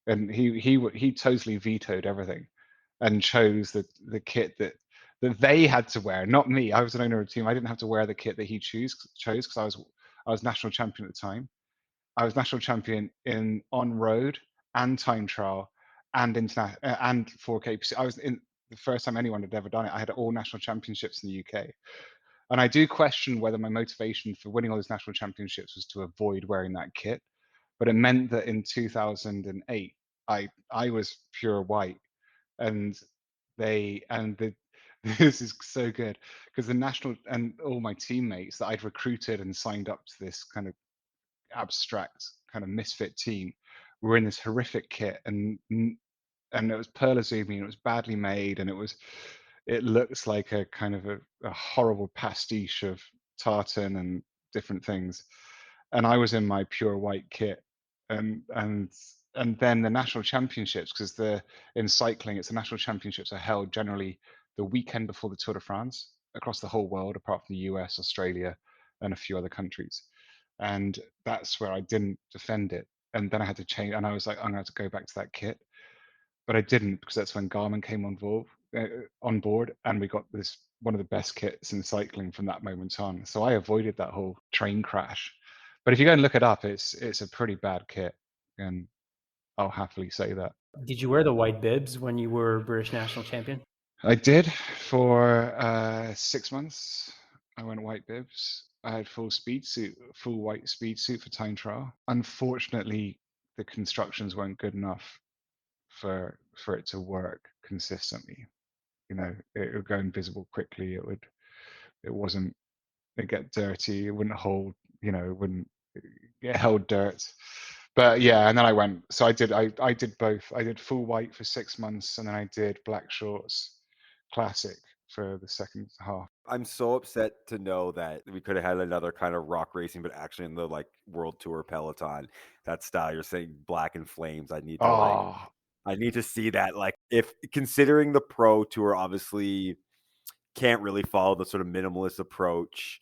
and he totally vetoed everything, and chose the kit that they had to wear, not me. I was an owner of a team. I didn't have to wear the kit that he chose because I was national champion at the time. I was national champion in on road and time trial and international and 4K. I was in the first time anyone had ever done it. I had all national championships in the UK. And I do question whether my motivation for winning all those national championships was to avoid wearing that kit. But it meant that in 2008, I was pure white, and this is so good because the national and all my teammates that I'd recruited and signed up to this kind of abstract kind of misfit team were in this horrific kit, and it was Pearl Azumi, and it was badly made, and it looks like a kind of a horrible pastiche of tartan and different things. And I was in my pure white kit, and and and then the national championships, because the in cycling, it's the national championships are held generally the weekend before the Tour de France across the whole world, apart from the US, Australia, and a few other countries. And that's where I didn't defend it. And then I had to change, and I was like, I'm going to have to go back to that kit, but I didn't, because that's when Garmin came on board, and we got this one of the best kits in cycling from that moment on. So I avoided that whole train crash. But if you go and look it up, it's a pretty bad kit, and I'll happily say that. Did you wear the white bibs when you were British national champion? I did for 6 months. I went white bibs. I had full white speed suit for time trial. Unfortunately, the constructions weren't good enough for it to work consistently. You know, it would go invisible quickly. It wasn't. It'd get dirty. It wouldn't hold. You know, it wouldn't. It held dirt. But yeah, and then I went. So I did both. I did full white for 6 months, and then I did black shorts classic for the second half. I'm so upset to know that we could have had another kind of rock racing, but actually in the like World Tour Peloton, that style you're saying, black and flames. I need to see that. Like, if considering the Pro Tour obviously can't really follow the sort of minimalist approach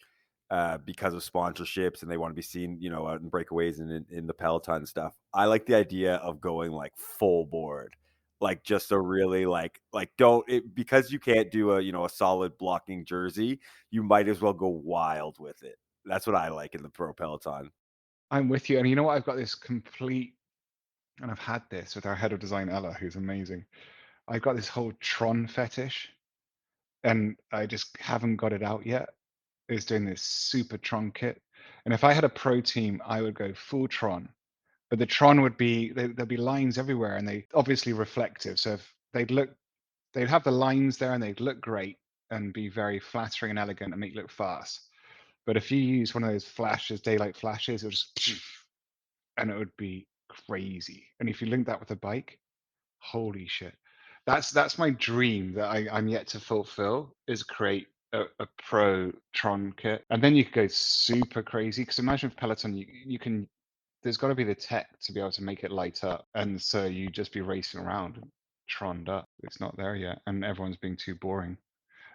because of sponsorships, and they want to be seen, you know, out in breakaways and in the Peloton stuff. I like the idea of going like full board, like just a really like because you can't do a solid blocking jersey, you might as well go wild with it. That's what I like in the Pro Peloton. I'm with you, and you know what? I've got this complete, and I've had this with our head of design Ella, who's amazing. I've got this whole Tron fetish, and I just haven't got it out yet. Is doing this super Tron kit, and if I had a pro team, I would go full Tron. But the Tron would be there'd be lines everywhere, and they obviously reflective. So if they'd have the lines there, and they'd look great and be very flattering and elegant and make you look fast. But if you use one of those flashes, daylight flashes, it would just and it would be crazy. And if you link that with a bike, holy shit. That's my dream that I'm yet to fulfill, is create a pro Tron kit. And then you could go super crazy, because imagine if Peloton, you can, there's got to be the tech to be able to make it light up. And so you just be racing around and troned up. It's not there yet. And everyone's being too boring.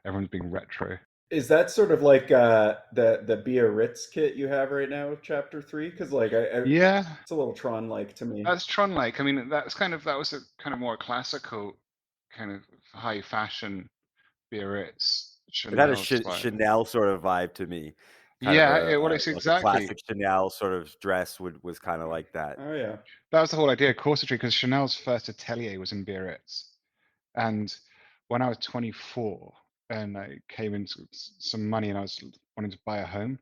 Everyone's being retro. Is that sort of like the Biarritz kit you have right now with Chapter 3? Because like Yeah, it's a little Tron-like to me. that's Tron-like. I mean, that was a kind of more classical, kind of high fashion Biarritz It had a Chanel style. Chanel sort of vibe to me. Yeah, well, it's Like exactly. a classic Chanel sort of dress was kind of like that. Oh yeah. That was the whole idea of corsetry, because Chanel's first atelier was in Biarritz. And when I was 24 and I came into some money and I was wanting to buy a home,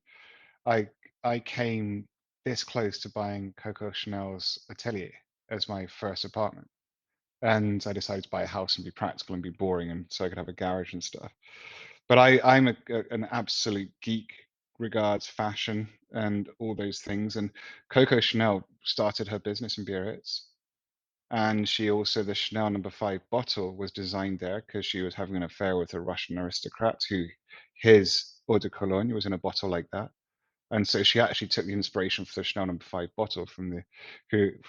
I came this close to buying Coco Chanel's atelier as my first apartment. And I decided to buy a house and be practical and be boring, and so I could have a garage and stuff. But I'm an absolute geek regards fashion and all those things. And Coco Chanel started her business in Biarritz. And she also, the Chanel No. 5 bottle was designed there because she was having an affair with a Russian aristocrat who, his eau de cologne was in a bottle like that. And so she actually took the inspiration for the Chanel No. 5 bottle from the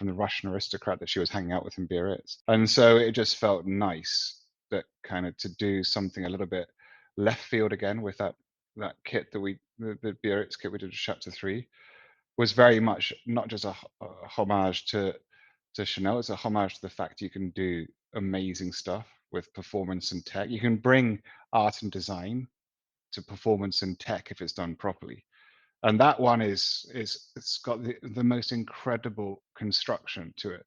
Russian aristocrat that she was hanging out with in Biarritz. And so it just felt nice that kind of to do something a little bit left field again with that kit that the Biarritz kit we did with Chapter 3 was very much not just a homage to Chanel, it's a homage to the fact you can do amazing stuff with performance and tech. You can bring art and design to performance and tech if it's done properly. And that one it's got the most incredible construction to it.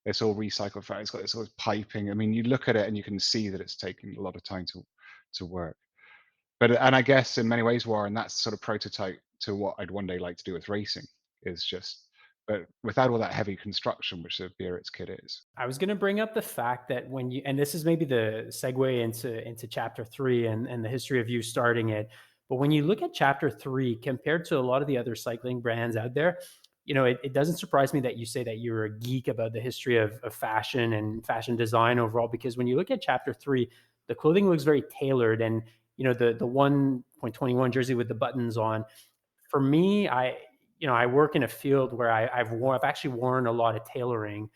It's all recycled fabric. It's got this sort of piping. I mean, you look at it and you can see that it's taking a lot of time to work. And I guess in many ways, Warren, that's sort of prototype to what I'd one day like to do with racing. Is just, but without all that heavy construction, which the Biarritz kit is. I was going to bring up the fact that when you, and this is maybe the segue into Chapter 3 and the history of you starting it, but when you look at Chapter 3 compared to a lot of the other cycling brands out there, you know, it doesn't surprise me that you say that you're a geek about the history of fashion and fashion design overall, because when you look at Chapter 3, the clothing looks very tailored. And the 1.21 jersey with the buttons on, for me, I work in a field where I've actually worn a lot of tailoring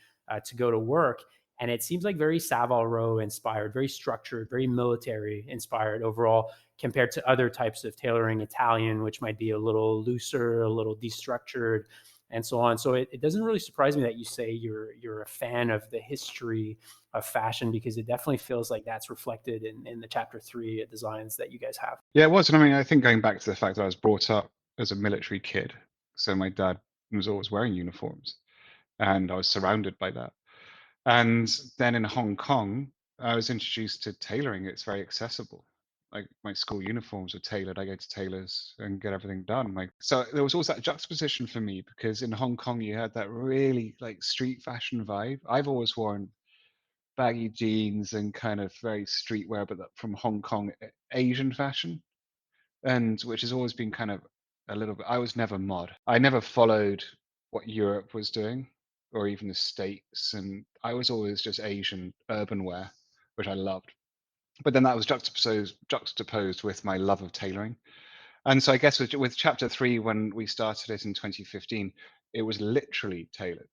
to go to work, and it seems like very Savile Row inspired, very structured, very military inspired overall, compared to other types of tailoring, Italian, which might be a little looser, a little destructured, and so on. So it doesn't really surprise me that you say you're a fan of the history of fashion, because it definitely feels like that's reflected in the chapter 3 designs that you guys have. Yeah, it was. And I mean, I think going back to the fact that I was brought up as a military kid, so my dad was always wearing uniforms, and I was surrounded by that. And then in Hong Kong, I was introduced to tailoring. It's very accessible. Like my school uniforms were tailored. I go to tailors and get everything done. Like, so there was also that juxtaposition for me, because in Hong Kong you had that really like street fashion vibe. I've always worn baggy jeans and kind of very streetwear, but from Hong Kong Asian fashion, and which has always been kind of a little bit. I was never mod. I never followed what Europe was doing, or even the States, and I was always just Asian urban wear, which I loved. But then that was juxtaposed with my love of tailoring. And so I guess with chapter 3, when we started it in 2015, it was literally tailored,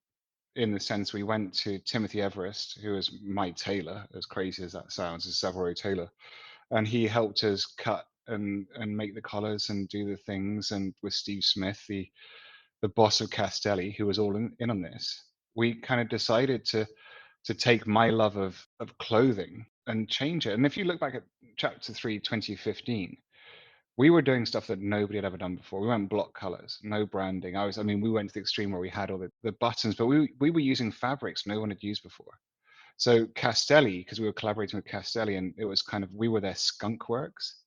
in the sense we went to Timothy Everest, who is my tailor, as crazy as that sounds, is Savoy tailor, and he helped us cut and make the collars and do the things. And with Steve Smith, the boss of Castelli, who was all in on this, we kind of decided to take my love of clothing and change it. And if you look back at chapter 3, 2015, we were doing stuff that nobody had ever done before. We went block colors, no branding. I mean, we went to the extreme where we had all the buttons, but we were using fabrics no one had used before. So Castelli, because we were collaborating with Castelli, and it was kind of, we were their skunk works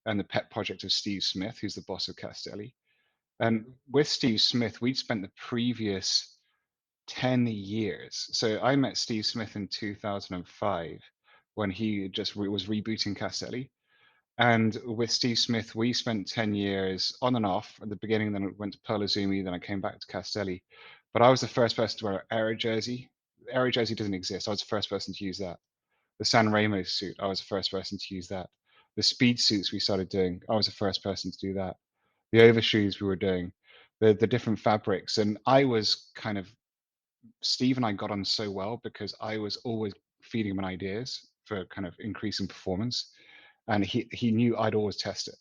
and the pet project of Steve Smith, who's the boss of Castelli. And with Steve Smith, we'd spent the previous 10 years. So I met Steve Smith in 2005 when he just was rebooting Castelli. And with Steve Smith, we spent 10 years on and off at the beginning. Then I went to Perla Zumi, then I came back to Castelli. But I was the first person to wear an Aero jersey. The Aero jersey doesn't exist. I was the first person to use that. The San Remo suit, I was the first person to use that. The speed suits we started doing, I was the first person to do that. The overshoes we were doing, the different fabrics. And I was kind of, Steve and I got on so well because I was always feeding him ideas for kind of increasing performance. And he knew I'd always test it.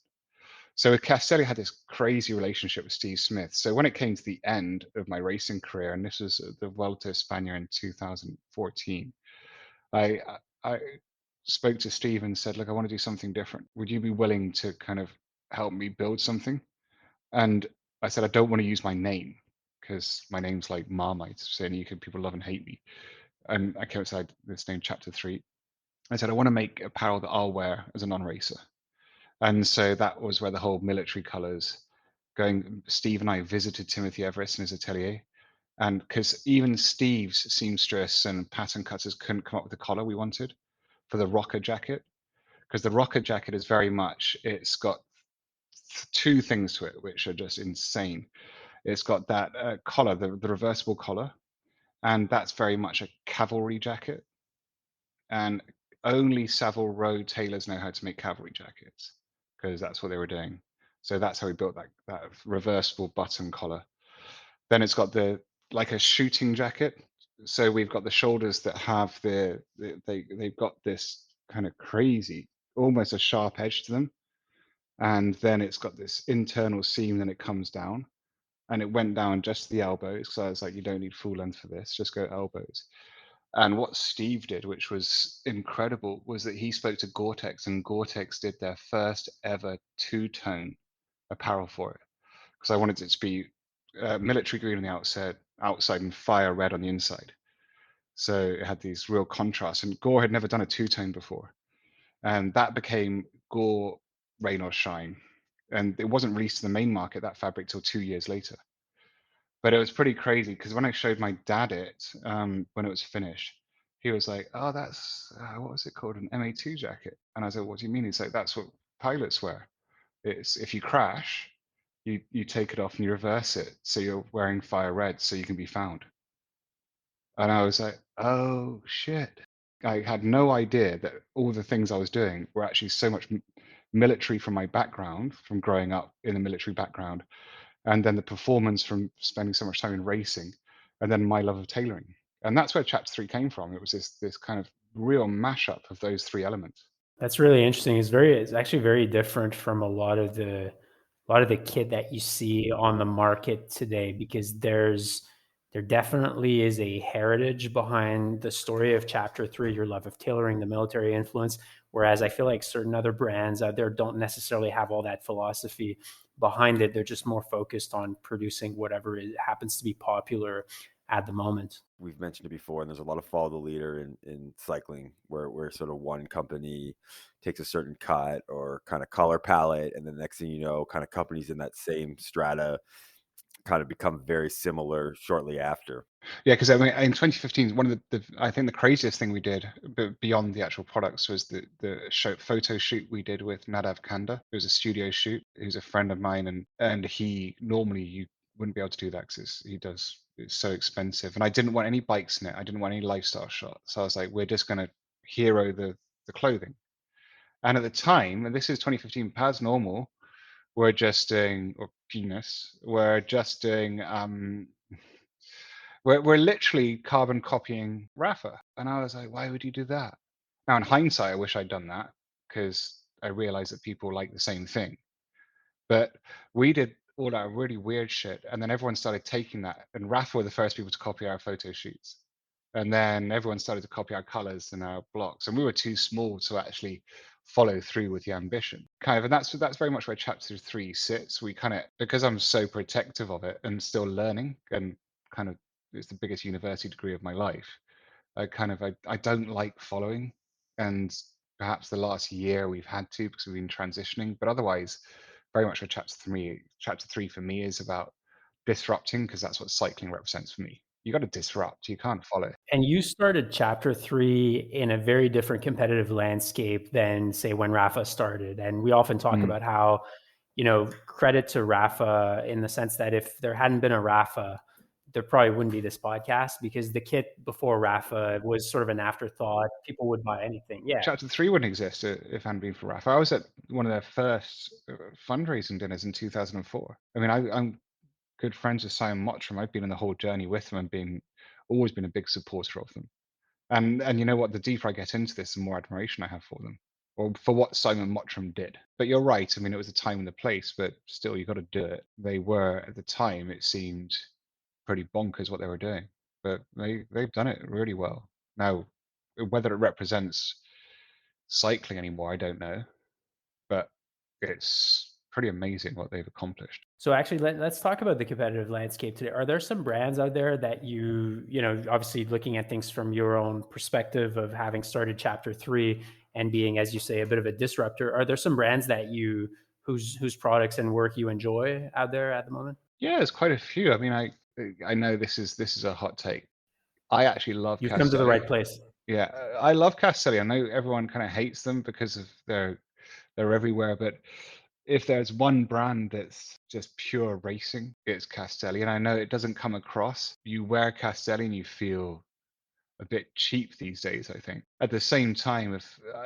So Castelli had this crazy relationship with Steve Smith. So when it came to the end of my racing career, and this was the Vuelta a España in 2014, I I spoke to Steve and said, look, I want to do something different. Would you be willing to kind of help me build something? And I said, I don't want to use my name, because my name's like Marmite, saying you can, people love and hate me. And I came outside this name, chapter 3. I said, I want to make apparel that I'll wear as a non-racer. And so that was where the whole military colors going. Steve and I visited Timothy Everest in his atelier. And because even Steve's seamstress and pattern cutters couldn't come up with the collar we wanted for the rocker jacket, because the rocker jacket is very much, it's got two things to it which are just insane. It's got that collar, the reversible collar, and that's very much a cavalry jacket. And only Savile Row tailors know how to make cavalry jackets, because that's what they were doing. So that's how we built that reversible button collar. Then it's got the, like a shooting jacket. So we've got the shoulders that have they've got this kind of crazy, almost a sharp edge to them. And then it's got this internal seam, then it comes down. And it went down just to the elbows. So I was like, you don't need full length for this, just go elbows. And what Steve did, which was incredible, was that he spoke to Gore-Tex, and Gore-Tex did their first ever two-tone apparel for it. Because I wanted it to be military green on the outside and fire red on the inside. So it had these real contrasts. And Gore had never done a two-tone before. And that became Gore Rain or Shine. And it wasn't released to the main market, that fabric, till 2 years later. But it was pretty crazy, because when I showed my dad it, when it was finished, he was like, oh, that's, what was it called? An MA2 jacket. And I said, what do you mean? He's like, that's what pilots wear. It's, if you crash, you take it off and you reverse it. So you're wearing fire red so you can be found. And I was like, oh, shit. I had no idea that all the things I was doing were actually so much military from my background, from growing up in a military background, and then the performance from spending so much time in racing, and then my love of tailoring. And that's where chapter 3 came from. It was this kind of real mashup of those three elements. That's really interesting. It's actually very different from a lot of the kit that you see on the market today, because there definitely is a heritage behind the story of chapter 3, your love of tailoring, the military influence, whereas I feel like certain other brands out there don't necessarily have all that philosophy behind it. They're just more focused on producing whatever it happens to be popular at the moment. We've mentioned it before, and there's a lot of follow the leader in cycling, where sort of one company takes a certain cut or kind of color palette, and the next thing you know, kind of companies in that same strata kind of become very similar shortly after. Yeah, because I mean, in 2015, one of the I think the craziest thing we did, but beyond the actual products, was the photo shoot we did with Nadav Kanda. It was a studio shoot. He's a friend of mine, and he normally you wouldn't be able to do that because it's so expensive. And I didn't want any bikes in it. I didn't want any lifestyle shots. So I was like, we're just gonna hero the clothing. And at the time, and this is 2015, Paz Normal, we're just doing, or Penis, we're just doing we're literally carbon copying Rafa. And I was like, why would you do that? Now, in hindsight, I wish I'd done that because I realized that people like the same thing. But we did all that really weird shit. And then everyone started taking that. And Rafa were the first people to copy our photo shoots. And then everyone started to copy our colors and our blocks. And we were too small to actually follow through with the ambition. Kind of, and that's very much where chapter 3 sits. We kind of, because I'm so protective of it and still learning, and kind of it's the biggest university degree of my life. I don't like following, and perhaps the last year we've had to because we've been transitioning, but otherwise very much for chapter 3 for me is about disrupting, because that's what cycling represents for me. You got to disrupt, you can't follow. And you started chapter 3 in a very different competitive landscape than, say, when Rafa started. And we often talk about how, credit to Rafa in the sense that if there hadn't been a Rafa, there probably wouldn't be this podcast, because the kit before Rafa was sort of an afterthought. People would buy anything. Yeah. Chapter 3 wouldn't exist if it hadn't been for Rafa. I was at one of their first fundraising dinners in 2004. I mean, I'm good friends with Simon Mottram. I've been on the whole journey with them and always been a big supporter of them. And you know what? The deeper I get into this, the more admiration I have for them, or for what Simon Mottram did. But you're right. I mean, it was a time and a place, but still, you got to do it. They were at the time. It seemed pretty bonkers what they were doing, but they've done it really well. Now, whether it represents cycling anymore, I don't know, but it's pretty amazing what they've accomplished. So actually, let's talk about the competitive landscape today. Are there some brands out there that obviously looking at things from your own perspective of having started chapter 3 and being, as you say, a bit of a disruptor, are there some brands that whose products and work you enjoy out there at the moment? Yeah, there's quite a few. I mean, I know this is a hot take. I actually love You've come to the Castelli. right place. Yeah, I love Castelli. I know everyone kind of hates them because of they're everywhere, but if there's one brand that's just pure racing, it's Castelli. And I know it doesn't come across. You wear Castelli and you feel a bit cheap these days, I think. At the same time,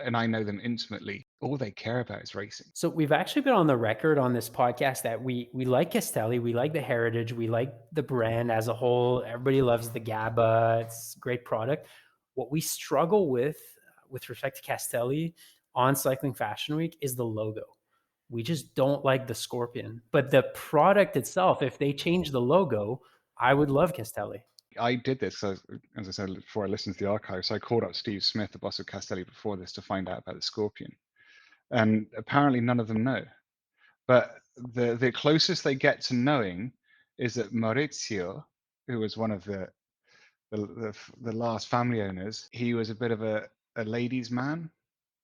and I know them intimately, all they care about is racing. So we've actually been on the record on this podcast that we like Castelli, we like the heritage, we like the brand as a whole. Everybody loves the GABA. It's a great product. What we struggle with respect to Castelli on Cycling Fashion Week is the logo. We just don't like the scorpion. But the product itself, if they change the logo, I would love Castelli. I did this, as I said, before I listened to the archives. So I called up Steve Smith, the boss of Castelli, before this to find out about the scorpion. And apparently none of them know. But the closest they get to knowing is that Maurizio, who was one of the last family owners, he was a bit of a ladies' man,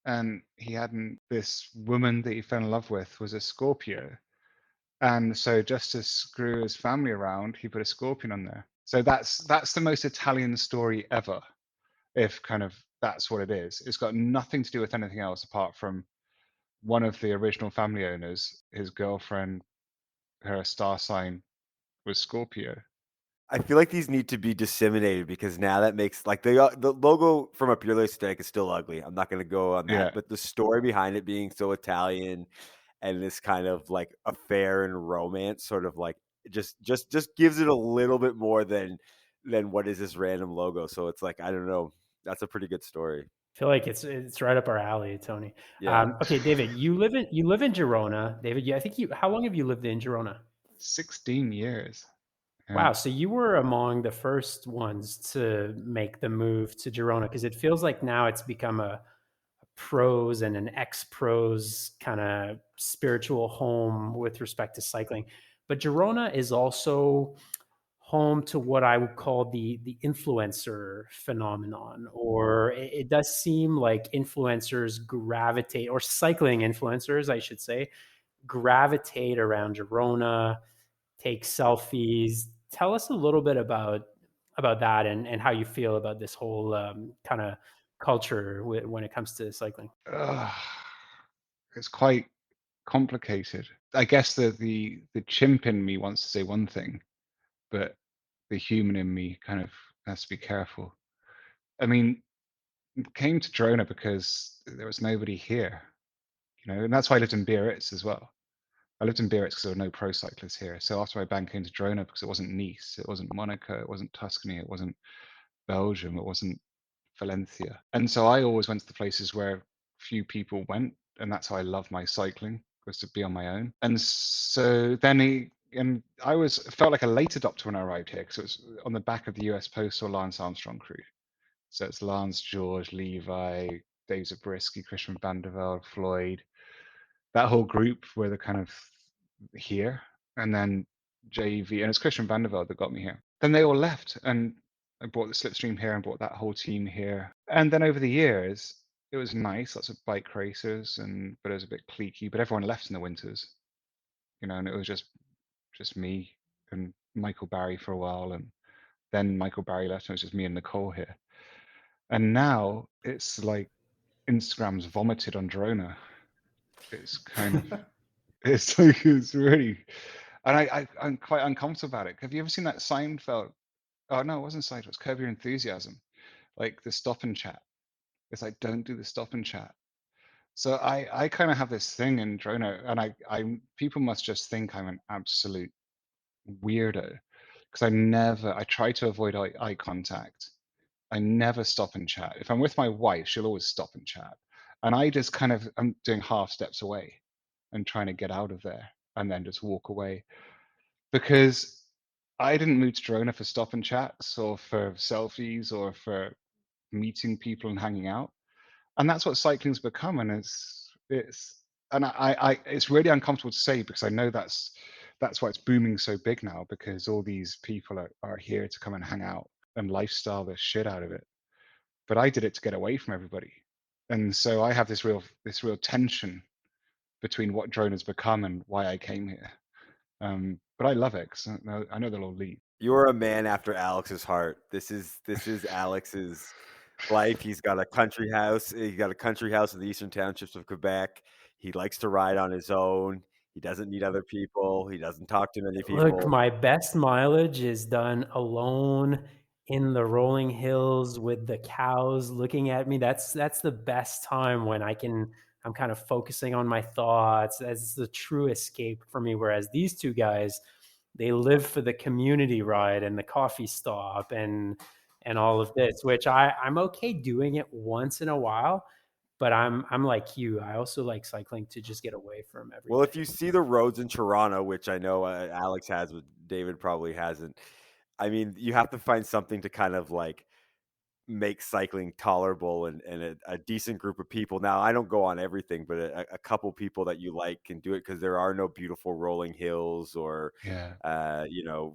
and he hadn't this woman that he fell in love with was a Scorpio, and so just to screw his family around, he put a scorpion on there. So that's the most Italian story ever, if kind of that's what it is. It's got nothing to do with anything else apart from one of the original family owners, his girlfriend, her star sign was Scorpio. I feel like these need to be disseminated because now that makes like the logo from a purely aesthetic is still ugly. I'm not going to go on Yeah. that, but the story behind it being so Italian and this kind of like affair and romance sort of like just gives it a little bit more than what is this random logo. So it's like, I don't know. That's a pretty good story. I feel like it's right up our alley, Tony. Yeah. Okay, David, you live in Girona. David, I think how long have you lived in Girona? 16 years. Yeah. Wow, so you were among the first ones to make the move to Girona, because it feels like now it's become a pros and an ex-pros kind of spiritual home with respect to cycling. But Girona is also home to what I would call the influencer phenomenon, or it does seem like influencers gravitate, or cycling influencers, I should say, gravitate around Girona, take selfies. Tell us a little bit about that, and how you feel about this whole kind of culture when it comes to cycling. It's quite complicated. I guess the chimp in me wants to say one thing, but the human in me kind of has to be careful. I mean, came to Drona because there was nobody here, and that's why I lived in Biarritz as well. I lived in Biarritz because there were no pro cyclists here. So after my band came to Drona, because it wasn't Nice, it wasn't Monaco, it wasn't Tuscany, it wasn't Belgium, it wasn't Valencia. And so I always went to the places where few people went, and that's how I love my cycling, was to be on my own. And so then and I felt like a late adopter when I arrived here, because it was on the back of the US Postal Lance Armstrong crew. So it's Lance, George, Levi, Dave Zabriskie, Christian van der Velde, Floyd. That whole group were the kind of here, and then JV, and it's Christian van der Velde that got me here. Then they all left, and I brought the Slipstream here and brought that whole team here. And then over the years, it was nice, lots of bike racers, but it was a bit cliquey. But everyone left in the winters, and it was just me and Michael Barry for a while, and then Michael Barry left, and it was just me and Nicole here. And now it's like Instagram's vomited on Drona. It's kind of, it's like, it's really, and I'm quite uncomfortable about it. Have you ever seen that Seinfeld? Oh no, it wasn't Seinfeld. It was Curb Your Enthusiasm, like the stop and chat. It's like, don't do the stop and chat. So I kind of have this thing in Drona, and I people must just think I'm an absolute weirdo, because I try to avoid eye contact. I never stop and chat. If I'm with my wife, she'll always stop and chat, and I just I'm doing half steps away and trying to get out of there, and then just walk away, because I didn't move to Girona for stop and chats or for selfies or for meeting people and hanging out. And that's what cycling's become. And it's really uncomfortable to say, because I know that's why it's booming so big now, because all these people are here to come and hang out and lifestyle the shit out of it. But I did it to get away from everybody. And so I have this real tension between what drone has become and why I came here. But I love it, because I know they'll all leave. You're a man after Alex's heart. This is Alex's life. He's got a country house. He got a country house in the eastern townships of Quebec. He likes to ride on his own. He doesn't need other people. He doesn't talk to many people. Look, my best mileage is done alone in the rolling hills with the cows looking at me. That's the best time when I'm kind of focusing on my thoughts. That's the true escape for me. Whereas these two guys, they live for the community ride and the coffee stop and all of this, which I'm okay doing it once in a while. But I'm like you. I also like cycling to just get away from everything. Well, if you see the roads in Toronto, which I know Alex has, but David probably hasn't, I mean, you have to find something to kind of like make cycling tolerable and a decent group of people. Now, I don't go on everything, but a couple people that you like can do it, because there are no beautiful rolling hills or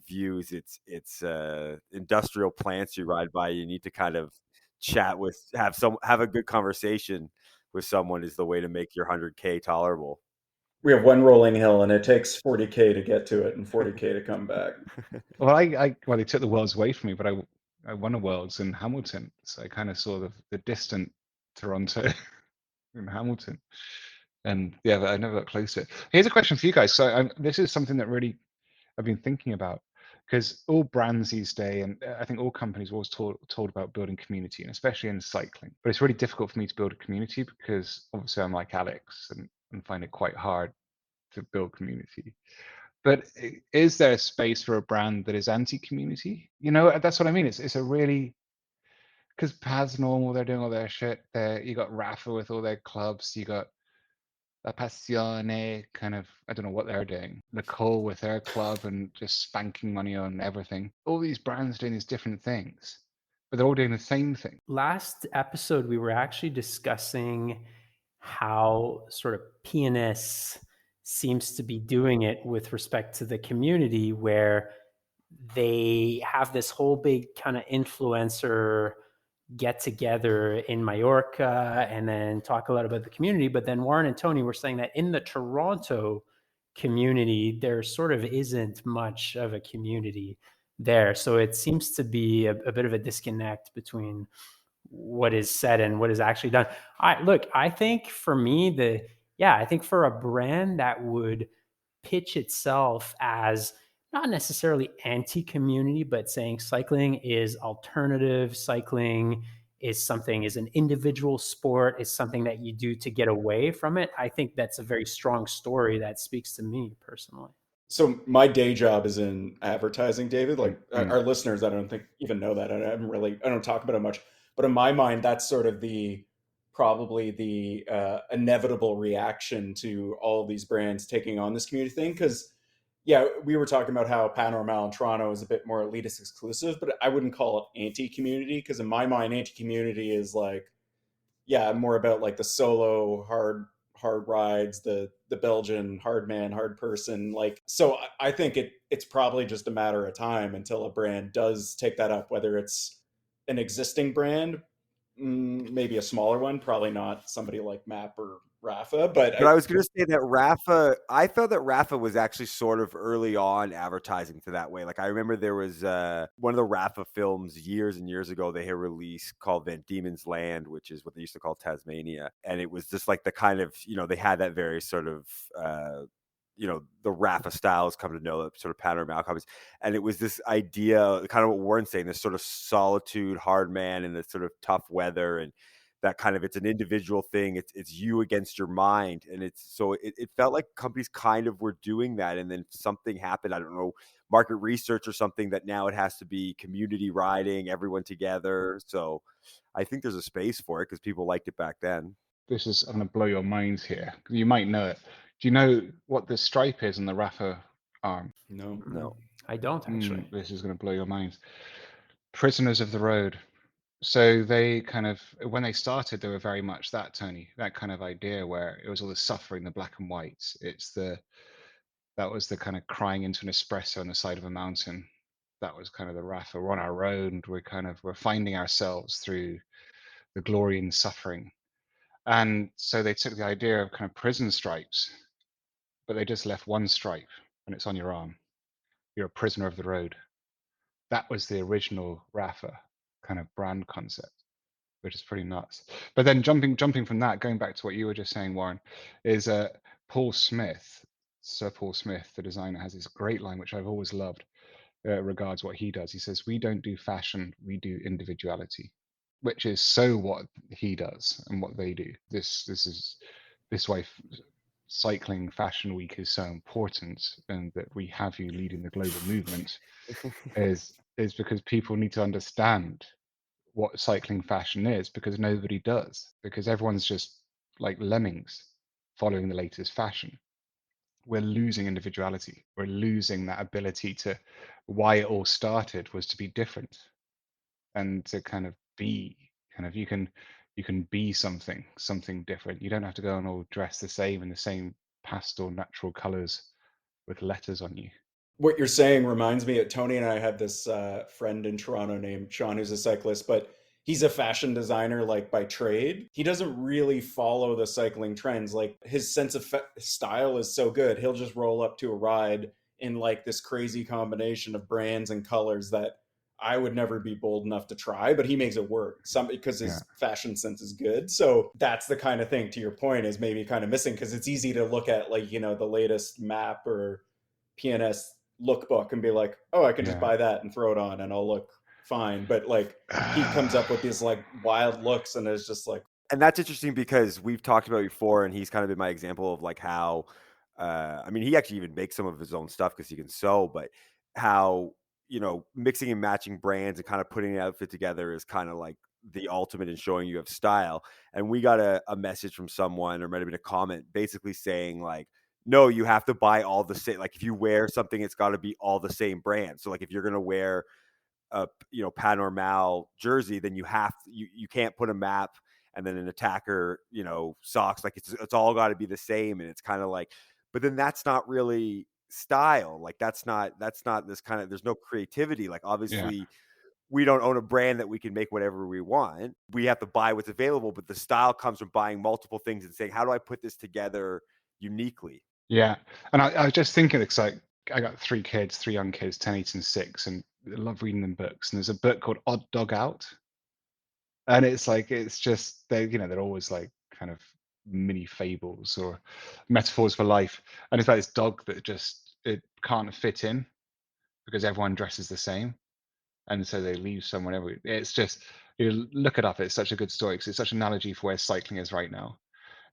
views. It's industrial plants you ride by. You need to kind of chat with, have a good conversation with someone is the way to make your 100K tolerable. We have one rolling hill, and it takes 40K to get to it and 40K to come back. Well, they took the worlds away from me, but I won a worlds in Hamilton, so I kind of saw the distant Toronto in Hamilton, and yeah, but I never got close to it. Here's a question for you guys. So this is something that really I've been thinking about. because all brands these days, and I think all companies are always told about building community, and especially in cycling. But it's really difficult for me to build a community because obviously I'm like Alex and find it quite hard to build community. But is there a space for a brand that is anti-community? You know, that's what I mean. It's a really, because Paz Normal, they're doing all their shit. You got Rafa with all their clubs. You got La Passione, kind of, I don't know what they're doing. Nicole with their club and just spanking money on everything. All these brands doing these different things, but they're all doing the same thing. Last episode, we were actually discussing how sort of PNS seems to be doing it with respect to the community, where they have this whole big kind of influencer get together in Mallorca and then talk a lot about the community. But then Warren and Tony were saying that in the Toronto community, there sort of isn't much of a community there. So it seems to be a bit of a disconnect between what is said and what is actually done. I think for me, I think for a brand that would pitch itself as not necessarily anti-community, but saying cycling is alternative, cycling is an individual sport, is something that you do to get away from it. I think that's a very strong story that speaks to me personally. So my day job is in advertising, David. Like Mm. our listeners, I don't think even know that. I don't talk about it much. But in my mind, that's sort of probably the inevitable reaction to all of these brands taking on this community thing. Because yeah, we were talking about how Panorama in Toronto is a bit more elitist exclusive, but I wouldn't call it anti-community, because in my mind, anti-community is like, yeah, more about like the solo hard rides, the Belgian hard man, hard person. Like, so I think it's probably just a matter of time until a brand does take that up, whether it's an existing brand, maybe a smaller one, probably not somebody like Map or Rafa, But I was going to say that Rafa, I felt that Rafa was actually sort of early on advertising to that way. Like, I remember there was one of the Rafa films years and years ago they had released called Van Diemen's Land, which is what they used to call Tasmania. And it was just like the kind of, they had that very sort of, the Rafa styles come to know that sort of panorama copies. And it was this idea, kind of what Warren's saying, this sort of solitude, hard man in this sort of tough weather, and that kind of, it's an individual thing. It's you against your mind. And it felt like companies kind of were doing that. And then something happened, I don't know, market research or something, that now it has to be community riding, everyone together. So I think there's a space for it because people liked it back then. This is going to blow your minds here. You might know it. Do you know what the stripe is on the Rafa arm? No. I don't actually. This is going to blow your minds. Prisoners of the Road. So they kind of, when they started, they were very much that, Tony, that kind of idea where it was all the suffering, the black and whites. That was the kind of crying into an espresso on the side of a mountain. That was kind of the Rafa. We're on our road. We're finding ourselves through the glory and suffering. And so they took the idea of kind of prison stripes, but they just left one stripe and it's on your arm. You're a prisoner of the road. That was the original Rafa kind of brand concept, which is pretty nuts. But then jumping from that, going back to what you were just saying, Warren, is Paul Smith, Sir Paul Smith, the designer, has this great line, which I've always loved, regards what he does. He says, "We don't do fashion, we do individuality," which is so what he does and what they do. This is why Cycling Fashion Week is so important, and that we have you leading the global movement is because people need to understand what cycling fashion is, because nobody does, because everyone's just like lemmings following the latest fashion. We're losing individuality. We're losing that ability to, why it all started was to be different and to kind of be you can be something different. You don't have to go and all dress the same in the same pastel natural colors with letters on you. What you're saying reminds me of Tony and I have this friend in Toronto named Sean, who's a cyclist, but he's a fashion designer, like by trade. He doesn't really follow the cycling trends. Like his sense of style is so good. He'll just roll up to a ride in like this crazy combination of brands and colors that I would never be bold enough to try, but he makes it work because his fashion sense is good. So that's the kind of thing, to your point, is maybe kind of missing, because it's easy to look at like, the latest Map or PNS lookbook and be like, oh, I can just Yeah. buy that and throw it on and I'll look fine. But like he comes up with these like wild looks and is just like, And that's interesting because we've talked about it before, and he's kind of been my example of like how, I mean, he actually even makes some of his own stuff because he can sew, but how, you know, mixing and matching brands and kind of putting an outfit together is kind of like the ultimate in showing you have style. And we got a message from someone, or might have been a comment, basically saying like, no, you have to buy all the same. Like if you wear something, it's got to be all the same brand. So like if you're gonna wear a, you know, Panormal jersey, then you can't put a Map and then an Attacker, you know, socks. Like it's all got to be the same. And it's kind of like, but then that's not really style. Like that's not this kind of, there's no creativity. Like obviously we don't own a brand that we can make whatever we want. We have to buy what's available, but the style comes from buying multiple things and saying, how do I put this together uniquely? Yeah. And I was just thinking, because I got 3 kids, 3 young kids, 10, 8, and 6, and I love reading them books. And there's a book called Odd Dog Out. And it's like, it's just, they're always like kind of mini fables or metaphors for life. And it's about this dog that just, it can't fit in because everyone dresses the same. And so they leave someone it's just, you look it up. It's such a good story because it's such an analogy for where cycling is right now.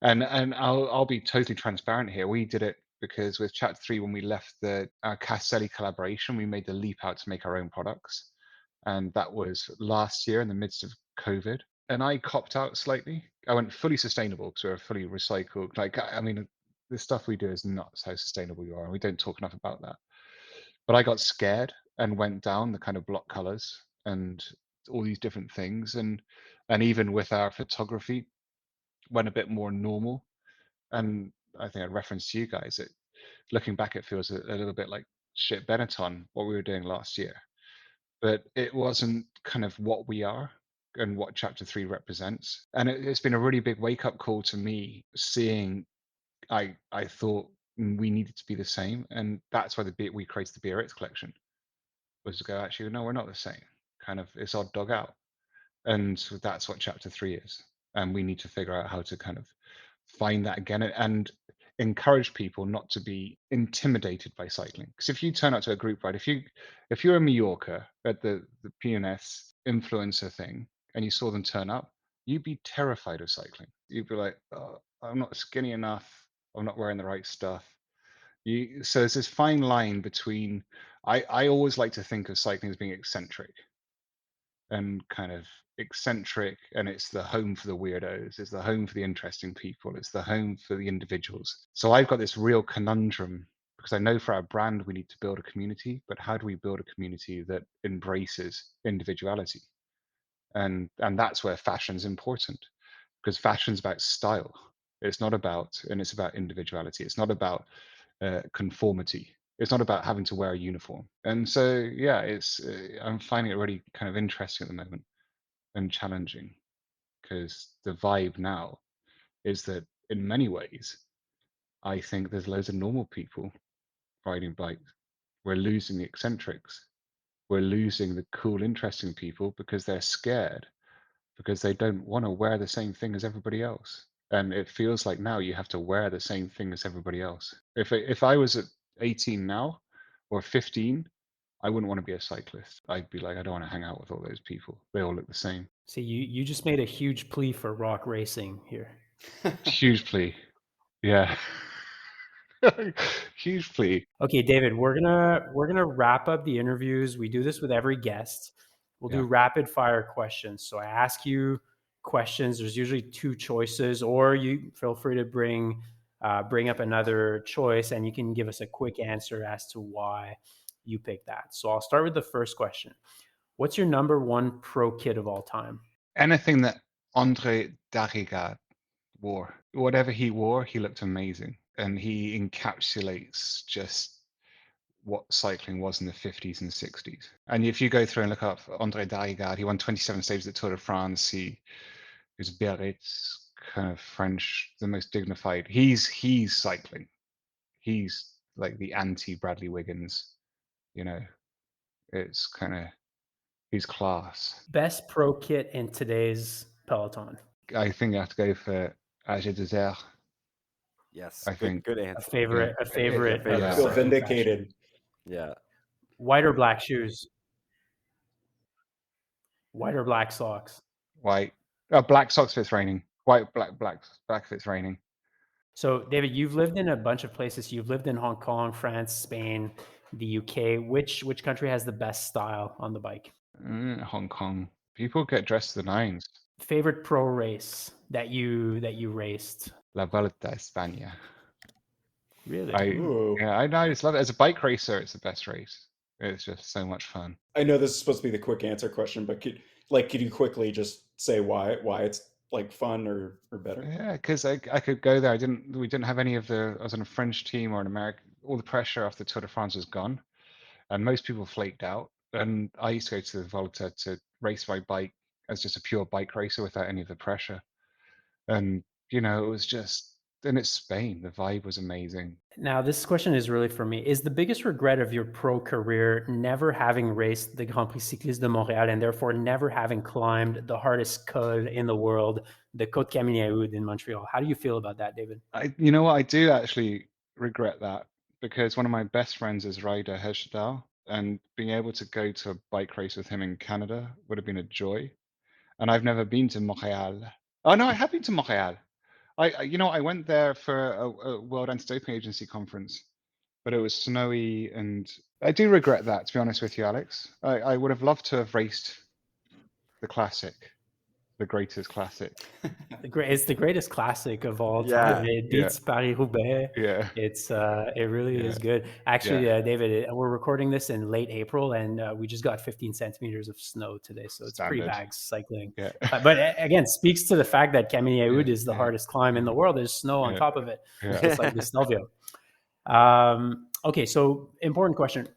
And I'll be totally transparent here. We did it because with Chapter 3, when we left our Castelli collaboration, we made the leap out to make our own products. And that was last year in the midst of COVID. And I copped out slightly. I went fully sustainable because we're fully recycled. Like, I mean, the stuff we do is nuts how sustainable you are. And we don't talk enough about that. But I got scared and went down the kind of block colors and all these different things. And even with our photography, went a bit more normal. And I think I referenced to you guys that looking back, it feels a little bit like shit Benetton, what we were doing last year. But it wasn't kind of what we are and what Chapter 3 represents. And it's been a really big wake up call to me seeing I thought we needed to be the same. And that's why we created the Biarritz collection, was to go, actually, no, we're not the same. Kind of, it's Odd Dog Out. And so that's what Chapter 3 is. And we need to figure out how to kind of find that again and encourage people not to be intimidated by cycling. Because if you turn up to a group ride, if you're in Mallorca at the PNS influencer thing and you saw them turn up, you'd be terrified of cycling. You'd be like, oh, I'm not skinny enough. I'm not wearing the right stuff. So there's this fine line between, I always like to think of cycling as being eccentric and kind of eccentric, and it's the home for the weirdos, it's the home for the interesting people, it's the home for the individuals. So I've got this real conundrum because I know for our brand we need to build a community, but how do we build a community that embraces individuality? And that's where fashion's important, because fashion's about style. It's about individuality. It's not about conformity. It's not about having to wear a uniform. And so, yeah, I'm finding it really kind of interesting at the moment and challenging, because the vibe now is that in many ways, I think there's loads of normal people riding bikes. We're losing the eccentrics. We're losing the cool, interesting people because they're scared, because they don't want to wear the same thing as everybody else. And it feels like now you have to wear the same thing as everybody else. If I was at 18 now or 15, I wouldn't want to be a cyclist. I'd be like, I don't want to hang out with all those people. They all look the same. See, you just made a huge plea for rock racing here. Huge plea. Yeah. Huge plea. Okay, David, we're gonna wrap up the interviews. We do this with every guest. We'll do rapid fire questions. So I ask you questions. There's usually 2 choices, or you feel free to bring up another choice, and you can give us a quick answer as to why you picked that. So I'll start with the first question. What's your number 1 pro kit of all time? Anything that Andre Darrigat wore, whatever he wore, he looked amazing, and he encapsulates just what cycling was in the 50s and 60s. And if you go through and look up Andre Darrigat, he won 27 stages at Tour de France. He was Biarritz, kind of French, the most dignified. He's cycling. He's like the anti Bradley Wiggins. You know, it's kind of, he's class. Best pro kit in today's peloton. I think I have to go for Argyle Kit. Yes, I think good A answer. favorite. I feel vindicated. Yeah. White or black shoes? White or black socks? White. Black socks if it's raining. White, black if it's raining. So, David, you've lived in a bunch of places. You've lived in Hong Kong, France, Spain, the UK. Which country has the best style on the bike? Hong Kong. People get dressed to the nines. Favorite pro race that you raced? La Vuelta a España. Really? Ooh. I just love it. As a bike racer, it's the best race. It's just so much fun. I know this is supposed to be the quick answer question, but could you quickly just say why it's like fun or better? Yeah, because I could go there. We didn't have any of the. I was on a French team or an American. All the pressure after Tour de France was gone, and most people flaked out. And I used to go to the Volta to race my bike as just a pure bike racer without any of the pressure. And it was just. And it's Spain. The vibe was amazing. Now, this question is really for me. Is the biggest regret of your pro career never having raced the Grand Prix Cycliste de Montréal and therefore never having climbed the hardest col in the world, the Côte Camigny in Montreal? How do you feel about that, David? You know what? I do actually regret that because one of my best friends is Ryder Hesjedal, and being able to go to a bike race with him in Canada would have been a joy. And I've never been to Montreal. Oh no, I have been to Montreal. I went there for a World Anti-Doping Agency conference, but it was snowy, and I do regret that, to be honest with you, Alex. I would have loved to have raced the classic, the greatest classic. It's the greatest classic of all Yeah. time. It beats Paris-Roubaix. Yeah. It really is Yeah. good. Actually, Yeah. David, we're recording this in late April, and we just got 15 centimeters of snow today, so it's Standard. pre-bags cycling. Yeah. But again, speaks to the fact that Camigny is the Yeah. hardest climb in the world. There's snow on Yeah. top of it, Yeah. just like the Stelvio. Okay, so important question.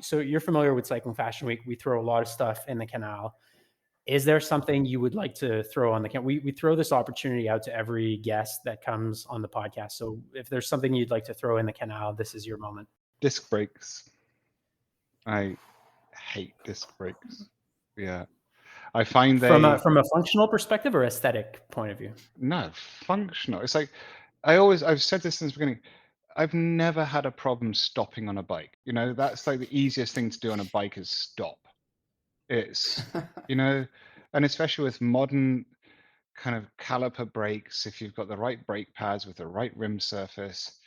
So you're familiar with Cycling Fashion Week. We throw a lot of stuff in the Canal. Is there something you would like to throw on the Canal? We throw this opportunity out to every guest that comes on the podcast. So if there's something you'd like to throw in the Canal, this is your moment. Disc brakes. I hate disc brakes. Yeah. I find From a functional perspective or aesthetic point of view? No, functional. It's like I've said this since the beginning. I've never had a problem stopping on a bike. That's like the easiest thing to do on a bike is stop. It's, and especially with modern kind of caliper brakes, if you've got the right brake pads with the right rim surface,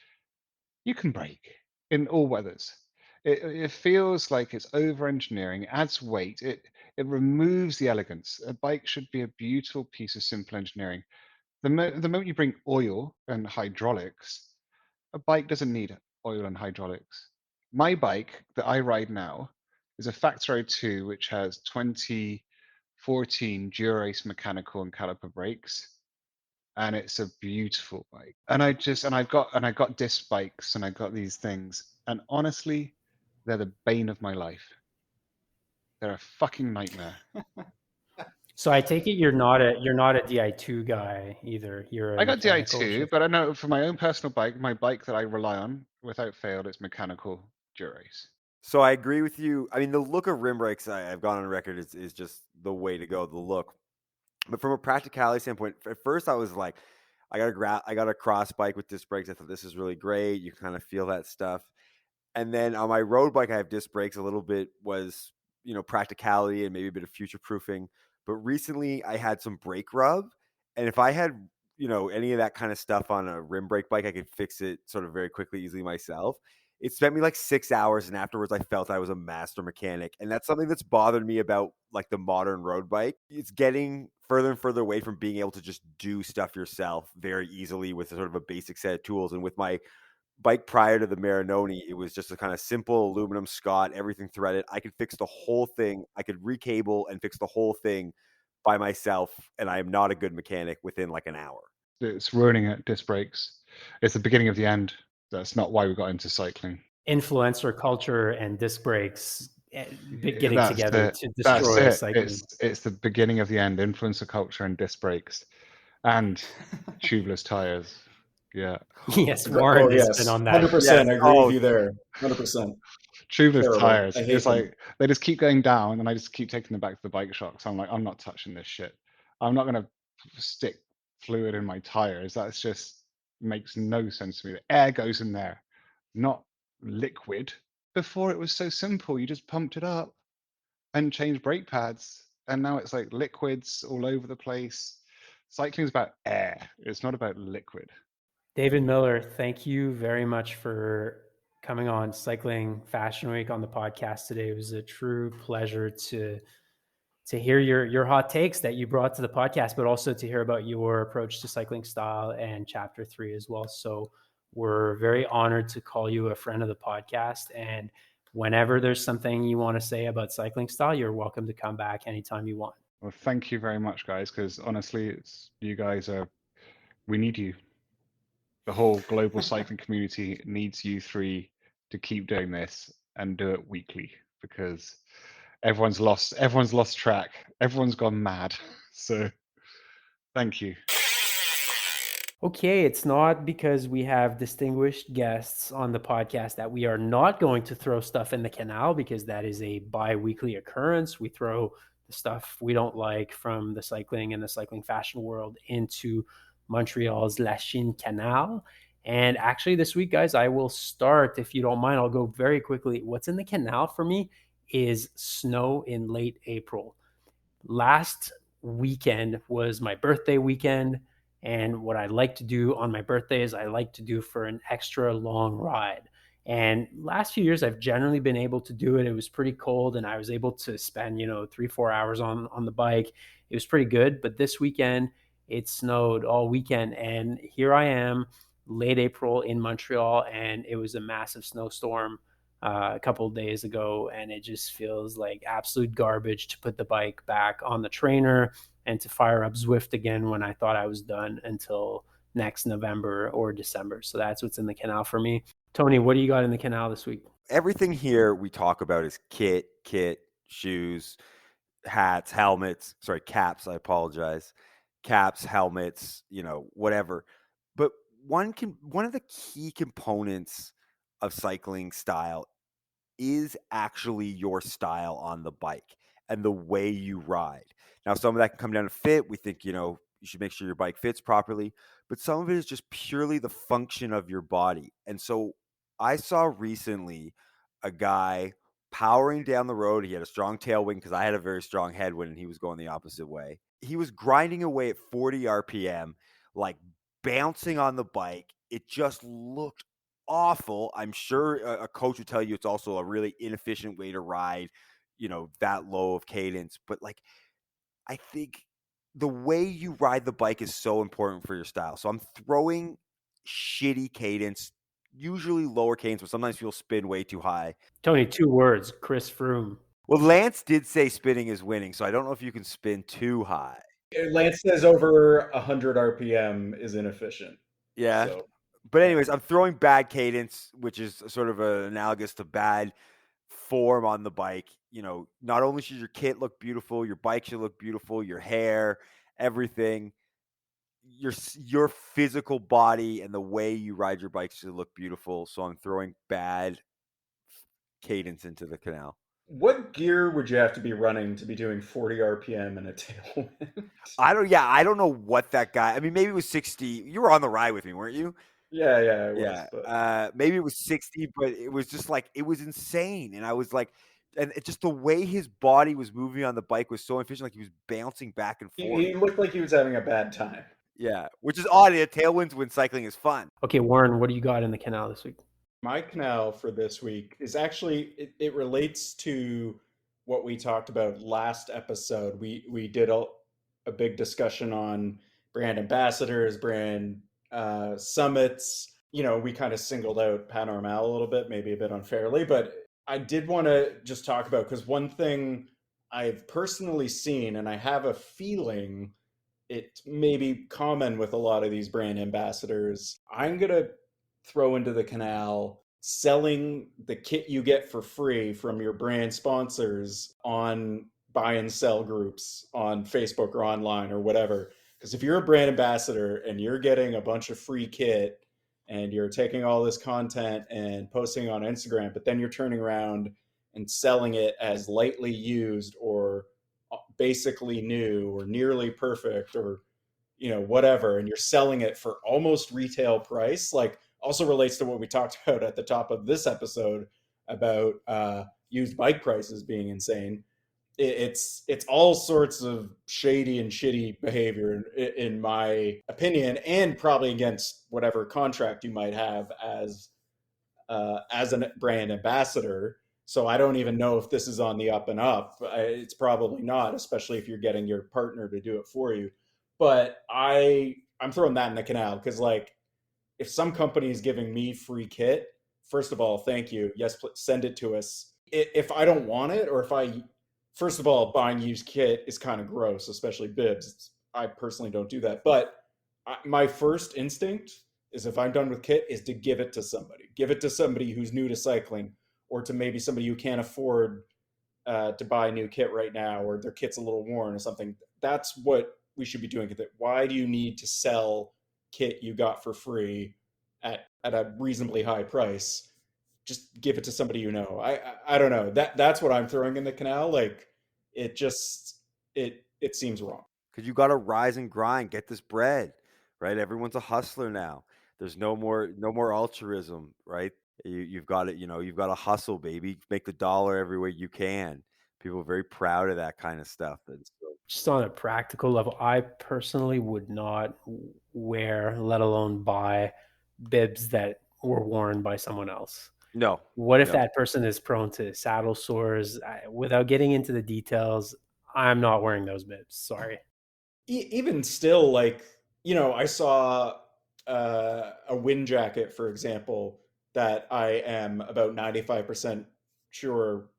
you can brake in all weathers. It feels like it's over engineering, adds weight, it removes the elegance. A bike should be a beautiful piece of simple engineering. The moment you bring oil and hydraulics, a bike doesn't need oil and hydraulics. My bike that I ride now is a Factor 02, which has 2014 Dura-Ace mechanical and caliper brakes, and it's a beautiful bike. And I got disc bikes, and I got these things, and honestly, they're the bane of my life. They're a fucking nightmare. So I take it you're not a Di2 guy either. You're a I got mechanical Di2, shift. but I know for my own personal bike, my bike that I rely on without fail, it's mechanical Dura-Ace. So I agree with you. I mean, the look of rim brakes, I've gone on record, is just the way to go, the look. But from a practicality standpoint, at first I was like, I got a cross bike with disc brakes. I thought this is really great. You kind of feel that stuff. And then on my road bike, I have disc brakes. A little bit was, practicality and maybe a bit of future proofing. But recently I had some brake rub. And if I had, any of that kind of stuff on a rim brake bike, I could fix it sort of very quickly, easily myself. It spent me like 6 hours. And afterwards I felt I was a master mechanic. And that's something that's bothered me about like the modern road bike. It's getting further and further away from being able to just do stuff yourself very easily with sort of a basic set of tools. And with my bike prior to the Marinoni, it was just a kind of simple aluminum Scott, everything threaded. I could fix the whole thing. I could recable and fix the whole thing by myself, and I am not a good mechanic within like an hour. It's ruining it, disc brakes. It's the beginning of the end. That's not why we got into cycling. Influencer culture and disc brakes getting That's together it. to That's destroy it. cycling. It's the beginning of the end. Influencer culture and disc brakes and tubeless tires. Yeah. Yes, Warren has yes, been on that. 100%. Yes. I agree with you there. 100%. Tubeless Terrible. tires. I hate It's them. like they just keep going down, and I just keep taking them back to the bike shop. So I'm like, I'm not touching this shit. I'm not gonna stick fluid in my tires. That's just makes no sense to me. The air goes in there, not liquid. before it was so simple. You just pumped it up and changed brake pads, and now it's like liquids all over the place. Cycling is about air. It's not about liquid. David Miller, thank you very much for coming on Cycling Fashion Week on the podcast today. It was a true pleasure to hear your hot takes that you brought to the podcast, but also to hear about your approach to cycling style and chapter 3 as well. So we're very honored to call you a friend of the podcast. And whenever there's something you want to say about cycling style, you're welcome to come back anytime you want. Well, thank you very much, guys, because honestly, you guys we need you. The whole global cycling community needs you three to keep doing this and do it weekly, because everyone's lost track. Everyone's gone mad. So thank you. Okay, it's not because we have distinguished guests on the podcast that we are not going to throw stuff in the canal, because that is a bi-weekly occurrence. We throw the stuff we don't like from the cycling and the cycling fashion world into Montreal's La Chine Canal. And actually this week, guys, I will start, if you don't mind, I'll go very quickly. What's in the canal for me is snow in late April. Last weekend was my birthday weekend. And what I like to do on my birthday is I like to do for an extra long ride. And last few years, I've generally been able to do it. It was pretty cold and I was able to spend, 3-4 hours on the bike. It was pretty good. But this weekend, it snowed all weekend. And here I am, late April in Montreal, and it was a massive snowstorm a couple of days ago. And it just feels like absolute garbage to put the bike back on the trainer and to fire up Zwift again when I thought I was done until next November or December. So that's what's in the canal for me. Tony, what do you got in the canal this week? Everything here we talk about is kit, shoes, hats, helmets, caps, I apologize. Caps, helmets, whatever. But one of the key components of cycling style is actually your style on the bike and the way you ride. Now, some of that can come down to fit. We think, you should make sure your bike fits properly, but some of it is just purely the function of your body. And so I saw recently a guy powering down the road. He had a strong tailwind because I had a very strong headwind and he was going the opposite way. He was grinding away at 40 RPM, like bouncing on the bike. It just looked awful. I'm sure a coach would tell you it's also a really inefficient way to ride, that low of cadence. But I think the way you ride the bike is so important for your style. So I'm throwing shitty cadence, usually lower cadence, but sometimes people spin way too high. Tony, 2 words, Chris Froome. Well, Lance did say spinning is winning, so I don't know if you can spin too high. Lance says over 100 RPM is inefficient. Yeah. So, but anyways, I'm throwing bad cadence, which is sort of analogous to bad form on the bike. Not only should your kit look beautiful, your bike should look beautiful, your hair, everything, your physical body and the way you ride your bike should look beautiful. So I'm throwing bad cadence into the canal. what gear would you have to be running to be doing 40 RPM in a tailwind? I don't know what that guy. I mean, maybe it was 60. You were on the ride with me, weren't you? Yeah, I was. But... maybe it was 60, but it was just it was insane. And I was like, and it just the way his body was moving on the bike was so efficient, like he was bouncing back and forth. He looked like he was having a bad time. Yeah, which is odd. Tailwinds when cycling is fun. Okay, Warren, what do you got in the canal this week? My canal for this week is actually, it relates to what we talked about last episode. We did a big discussion on brand ambassadors, brand summits. We kind of singled out Panorama a little bit, maybe a bit unfairly, but I did want to just talk about, because one thing I've personally seen, and I have a feeling it may be common with a lot of these brand ambassadors, I'm going to throw into the canal selling the kit you get for free from your brand sponsors on buy and sell groups on Facebook or online or whatever. Because if you're a brand ambassador and you're getting a bunch of free kit and you're taking all this content and posting on Instagram, but then you're turning around and selling it as lightly used or basically new or nearly perfect or whatever, and you're selling it for almost retail price, also relates to what we talked about at the top of this episode about used bike prices being insane. It's all sorts of shady and shitty behavior, in my opinion, and probably against whatever contract you might have as a brand ambassador. So I don't even know if this is on the up and up. It's probably not, especially if you're getting your partner to do it for you. But I'm throwing that in the canal because, like, if some company is giving me free kit, first of all, thank you. Yes, send it to us. If I don't want it, or if I, first of all, buying used kit is kind of gross, especially bibs. I personally don't do that. But my first instinct is, if I'm done with kit, is to give it to somebody. Give it to somebody who's new to cycling, or to maybe somebody who can't afford to buy new kit right now, or their kit's a little worn or something. That's what we should be doing with it. Why do you need to sell kit you got for free at a reasonably high price? Just give it to somebody you know. I don't know. That's what I'm throwing in the canal. Like, it just it seems wrong. Because you got to rise and grind, get this bread, right? Everyone's a hustler now. There's no more altruism, right? You've got it. You've got to hustle, baby. Make the dollar every way you can. People are very proud of that kind of stuff. And so, Just on a practical level, I personally would not wear, let alone buy, bibs that were worn by someone else. no. What if No. that person is prone to saddle sores? Without getting into the details, I'm not wearing those bibs. Sorry. Even still, like, I saw a wind jacket, for example, that I am about 95% sure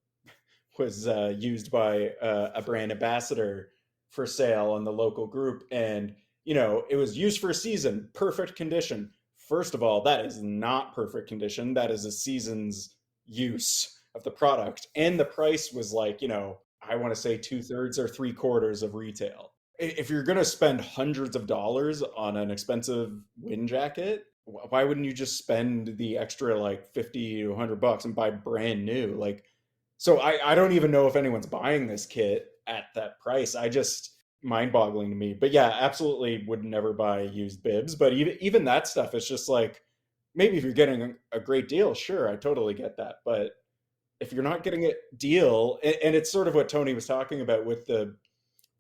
was used by a brand ambassador for sale on the local group. And, it was used for a season, perfect condition. First of all, that is not perfect condition. That is a season's use of the product. And the price was like, I want to say 2/3 or 3/4 of retail. If you're going to spend hundreds of dollars on an expensive wind jacket, why wouldn't you just spend the extra like 50 to $100 and buy brand new? Like, so I don't even know if anyone's buying this kit at that price. I just, mind boggling to me. But yeah, absolutely would never buy used bibs. But even that stuff is just like, maybe if you're getting a great deal, sure, I totally get that. But if you're not getting a deal, and it's sort of what Tony was talking about with the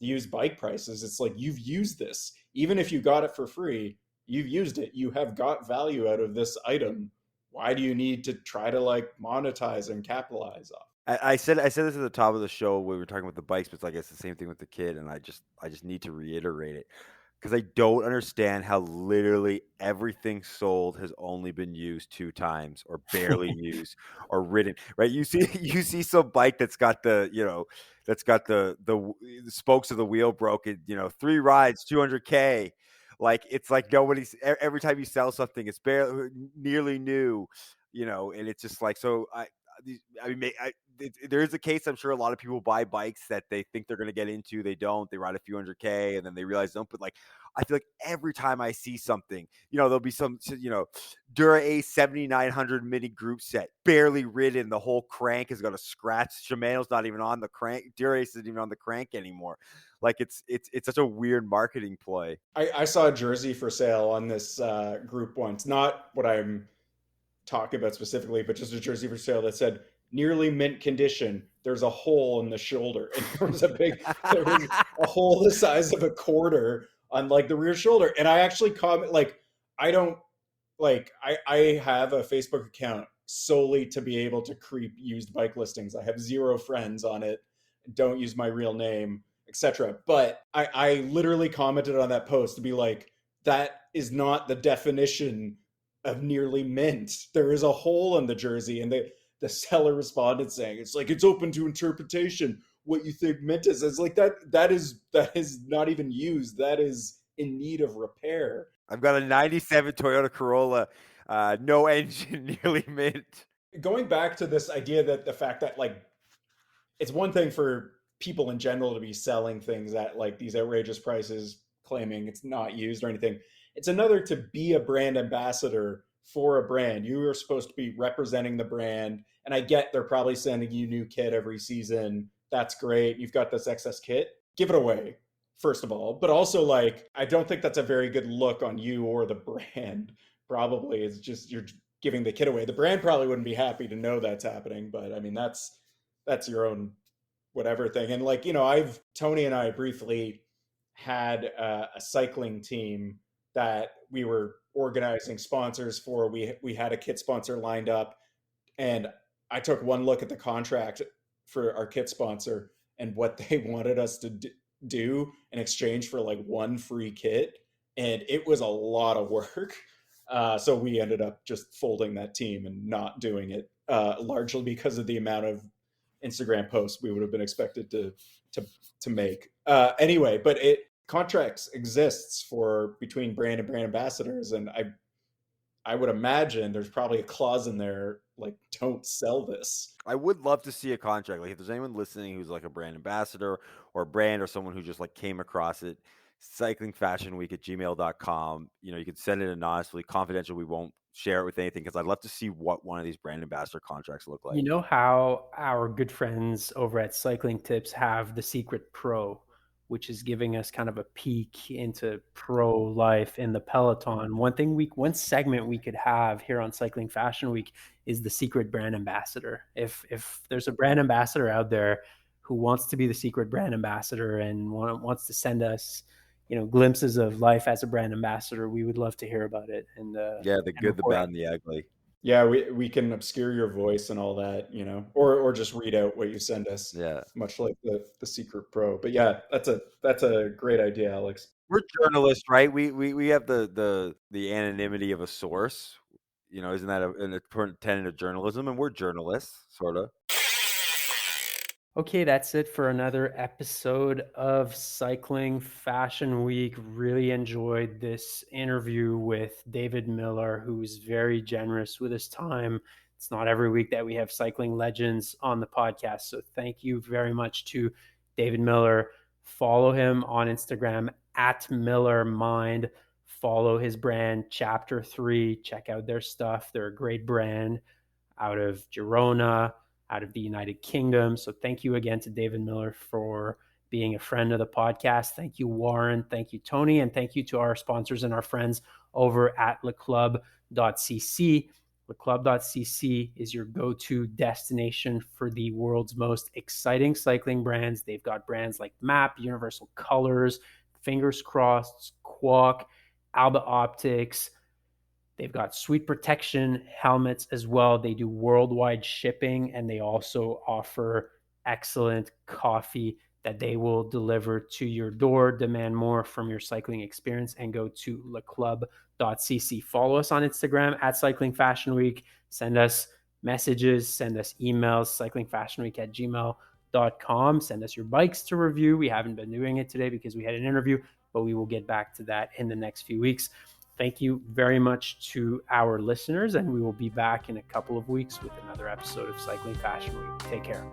used bike prices, it's like, you've used this. Even if you got it for free, you've used it. You have got value out of this item. Why do you need to try to like monetize and capitalize off? I said this at the top of the show when we were talking about the bikes, but I guess the same thing with the kid, and I just need to reiterate it, because I don't understand how literally everything sold has only been used 2 times, or barely used, or ridden. Right? You see some bike that's got the spokes of the wheel broken. 3 rides, 200K. Like, it's like nobody's. Every time you sell something, it's barely nearly new. And it's just like, so there is a case. I'm sure a lot of people buy bikes that they think they're going to get into. They don't. They ride a few 100K and then they realize they don't. But like, I feel like every time I see something, there'll be some, Dura Ace 7900 mini group set, barely ridden. The whole crank has got a scratch. Shimano's not even on the crank. Dura Ace isn't even on the crank anymore. Like, it's such a weird marketing play. I saw a jersey for sale on this group once. Not what I'm talking about specifically, but just a jersey for sale that said nearly mint condition. There's a hole in the shoulder, and there was a hole the size of a quarter on like the rear shoulder. And I actually comment, like, I don't like, I have a Facebook account solely to be able to creep used bike listings. I have 0 friends on it, don't use my real name, etc. But I literally commented on that post to be like, that is not the definition of nearly mint. There is a hole in the jersey, and the seller responded saying, it's like, it's open to interpretation what you think mint is. It's like, that is not even used. That is in need of repair. I've got a 97 Toyota Corolla, no engine, nearly mint. Going back to this idea that the fact that, like, it's one thing for people in general to be selling things at like these outrageous prices, claiming it's not used or anything. It's another to be a brand ambassador for a brand. You are supposed to be representing the brand. And I get they're probably sending you new kit every season. That's great. You've got this excess kit. Give it away, first of all. But also, like, I don't think that's a very good look on you or the brand. Probably it's just, you're giving the kit away. The brand probably wouldn't be happy to know that's happening, but I mean, that's your own whatever thing. And like, Tony and I briefly had a cycling team that we were organizing sponsors for. We had a kit sponsor lined up, and I took one look at the contract for our kit sponsor and what they wanted us to do in exchange for like one free kit, and it was a lot of work. So we ended up just folding that team and not doing it, largely because of the amount of Instagram posts we would have been expected to make. Anyway, but contracts exists for between brand and brand ambassadors, and I would imagine there's probably a clause in there like, don't sell this. I would love to see a contract. Like, if there's anyone listening who's like a brand ambassador or a brand or someone who just like came across it, cyclingfashionweek@gmail.com. You can send it anonymously, confidential. We won't share it with anything, because I'd love to see what one of these brand ambassador contracts look like. You know how our good friends over at Cycling Tips have the Secret Pro, which is giving us kind of a peek into pro life in the peloton. One segment we could have here on Cycling Fashion Week is the secret brand ambassador. If there's a brand ambassador out there who wants to be the secret brand ambassador and wants to send us, glimpses of life as a brand ambassador, we would love to hear about it. And the good, the bad, and the ugly. Yeah, we can obscure your voice and all that, or just read out what you send us. Yeah, much like the Secret Pro. But yeah, that's a great idea, Alex. We're journalists, right? We have the anonymity of a source. Isn't that an important tenet of journalism? And we're journalists, sort of. Okay, that's it for another episode of Cycling Fashion Week. Really enjoyed this interview with David Millar, who's very generous with his time. It's not every week that we have cycling legends on the podcast. So thank you very much to David Millar. Follow him on Instagram @MillarMind. Follow his brand CHPT3. Check out their stuff. They're a great brand out of Girona, out of the United Kingdom. So thank you again to David Millar for being a friend of the podcast. Thank you, Warren. Thank you, Tony. And thank you to our sponsors and our friends over at leclub.cc. Leclub.cc is your go-to destination for the world's most exciting cycling brands. They've got brands like MAP, Universal Colors, Fingers Crossed, Quack, Alba Optics. They've got Sweet Protection helmets as well. They do worldwide shipping, and they also offer excellent coffee that they will deliver to your door. Demand more from your cycling experience and go to leclub.cc. Follow us on Instagram @cyclingfashionweek. Send us messages, send us emails, cyclingfashionweek@gmail.com. Send us your bikes to review. We haven't been doing it today because we had an interview, but we will get back to that in the next few weeks. Thank you very much to our listeners, and we will be back in a couple of weeks with another episode of Cycling Fashion Week. Take care.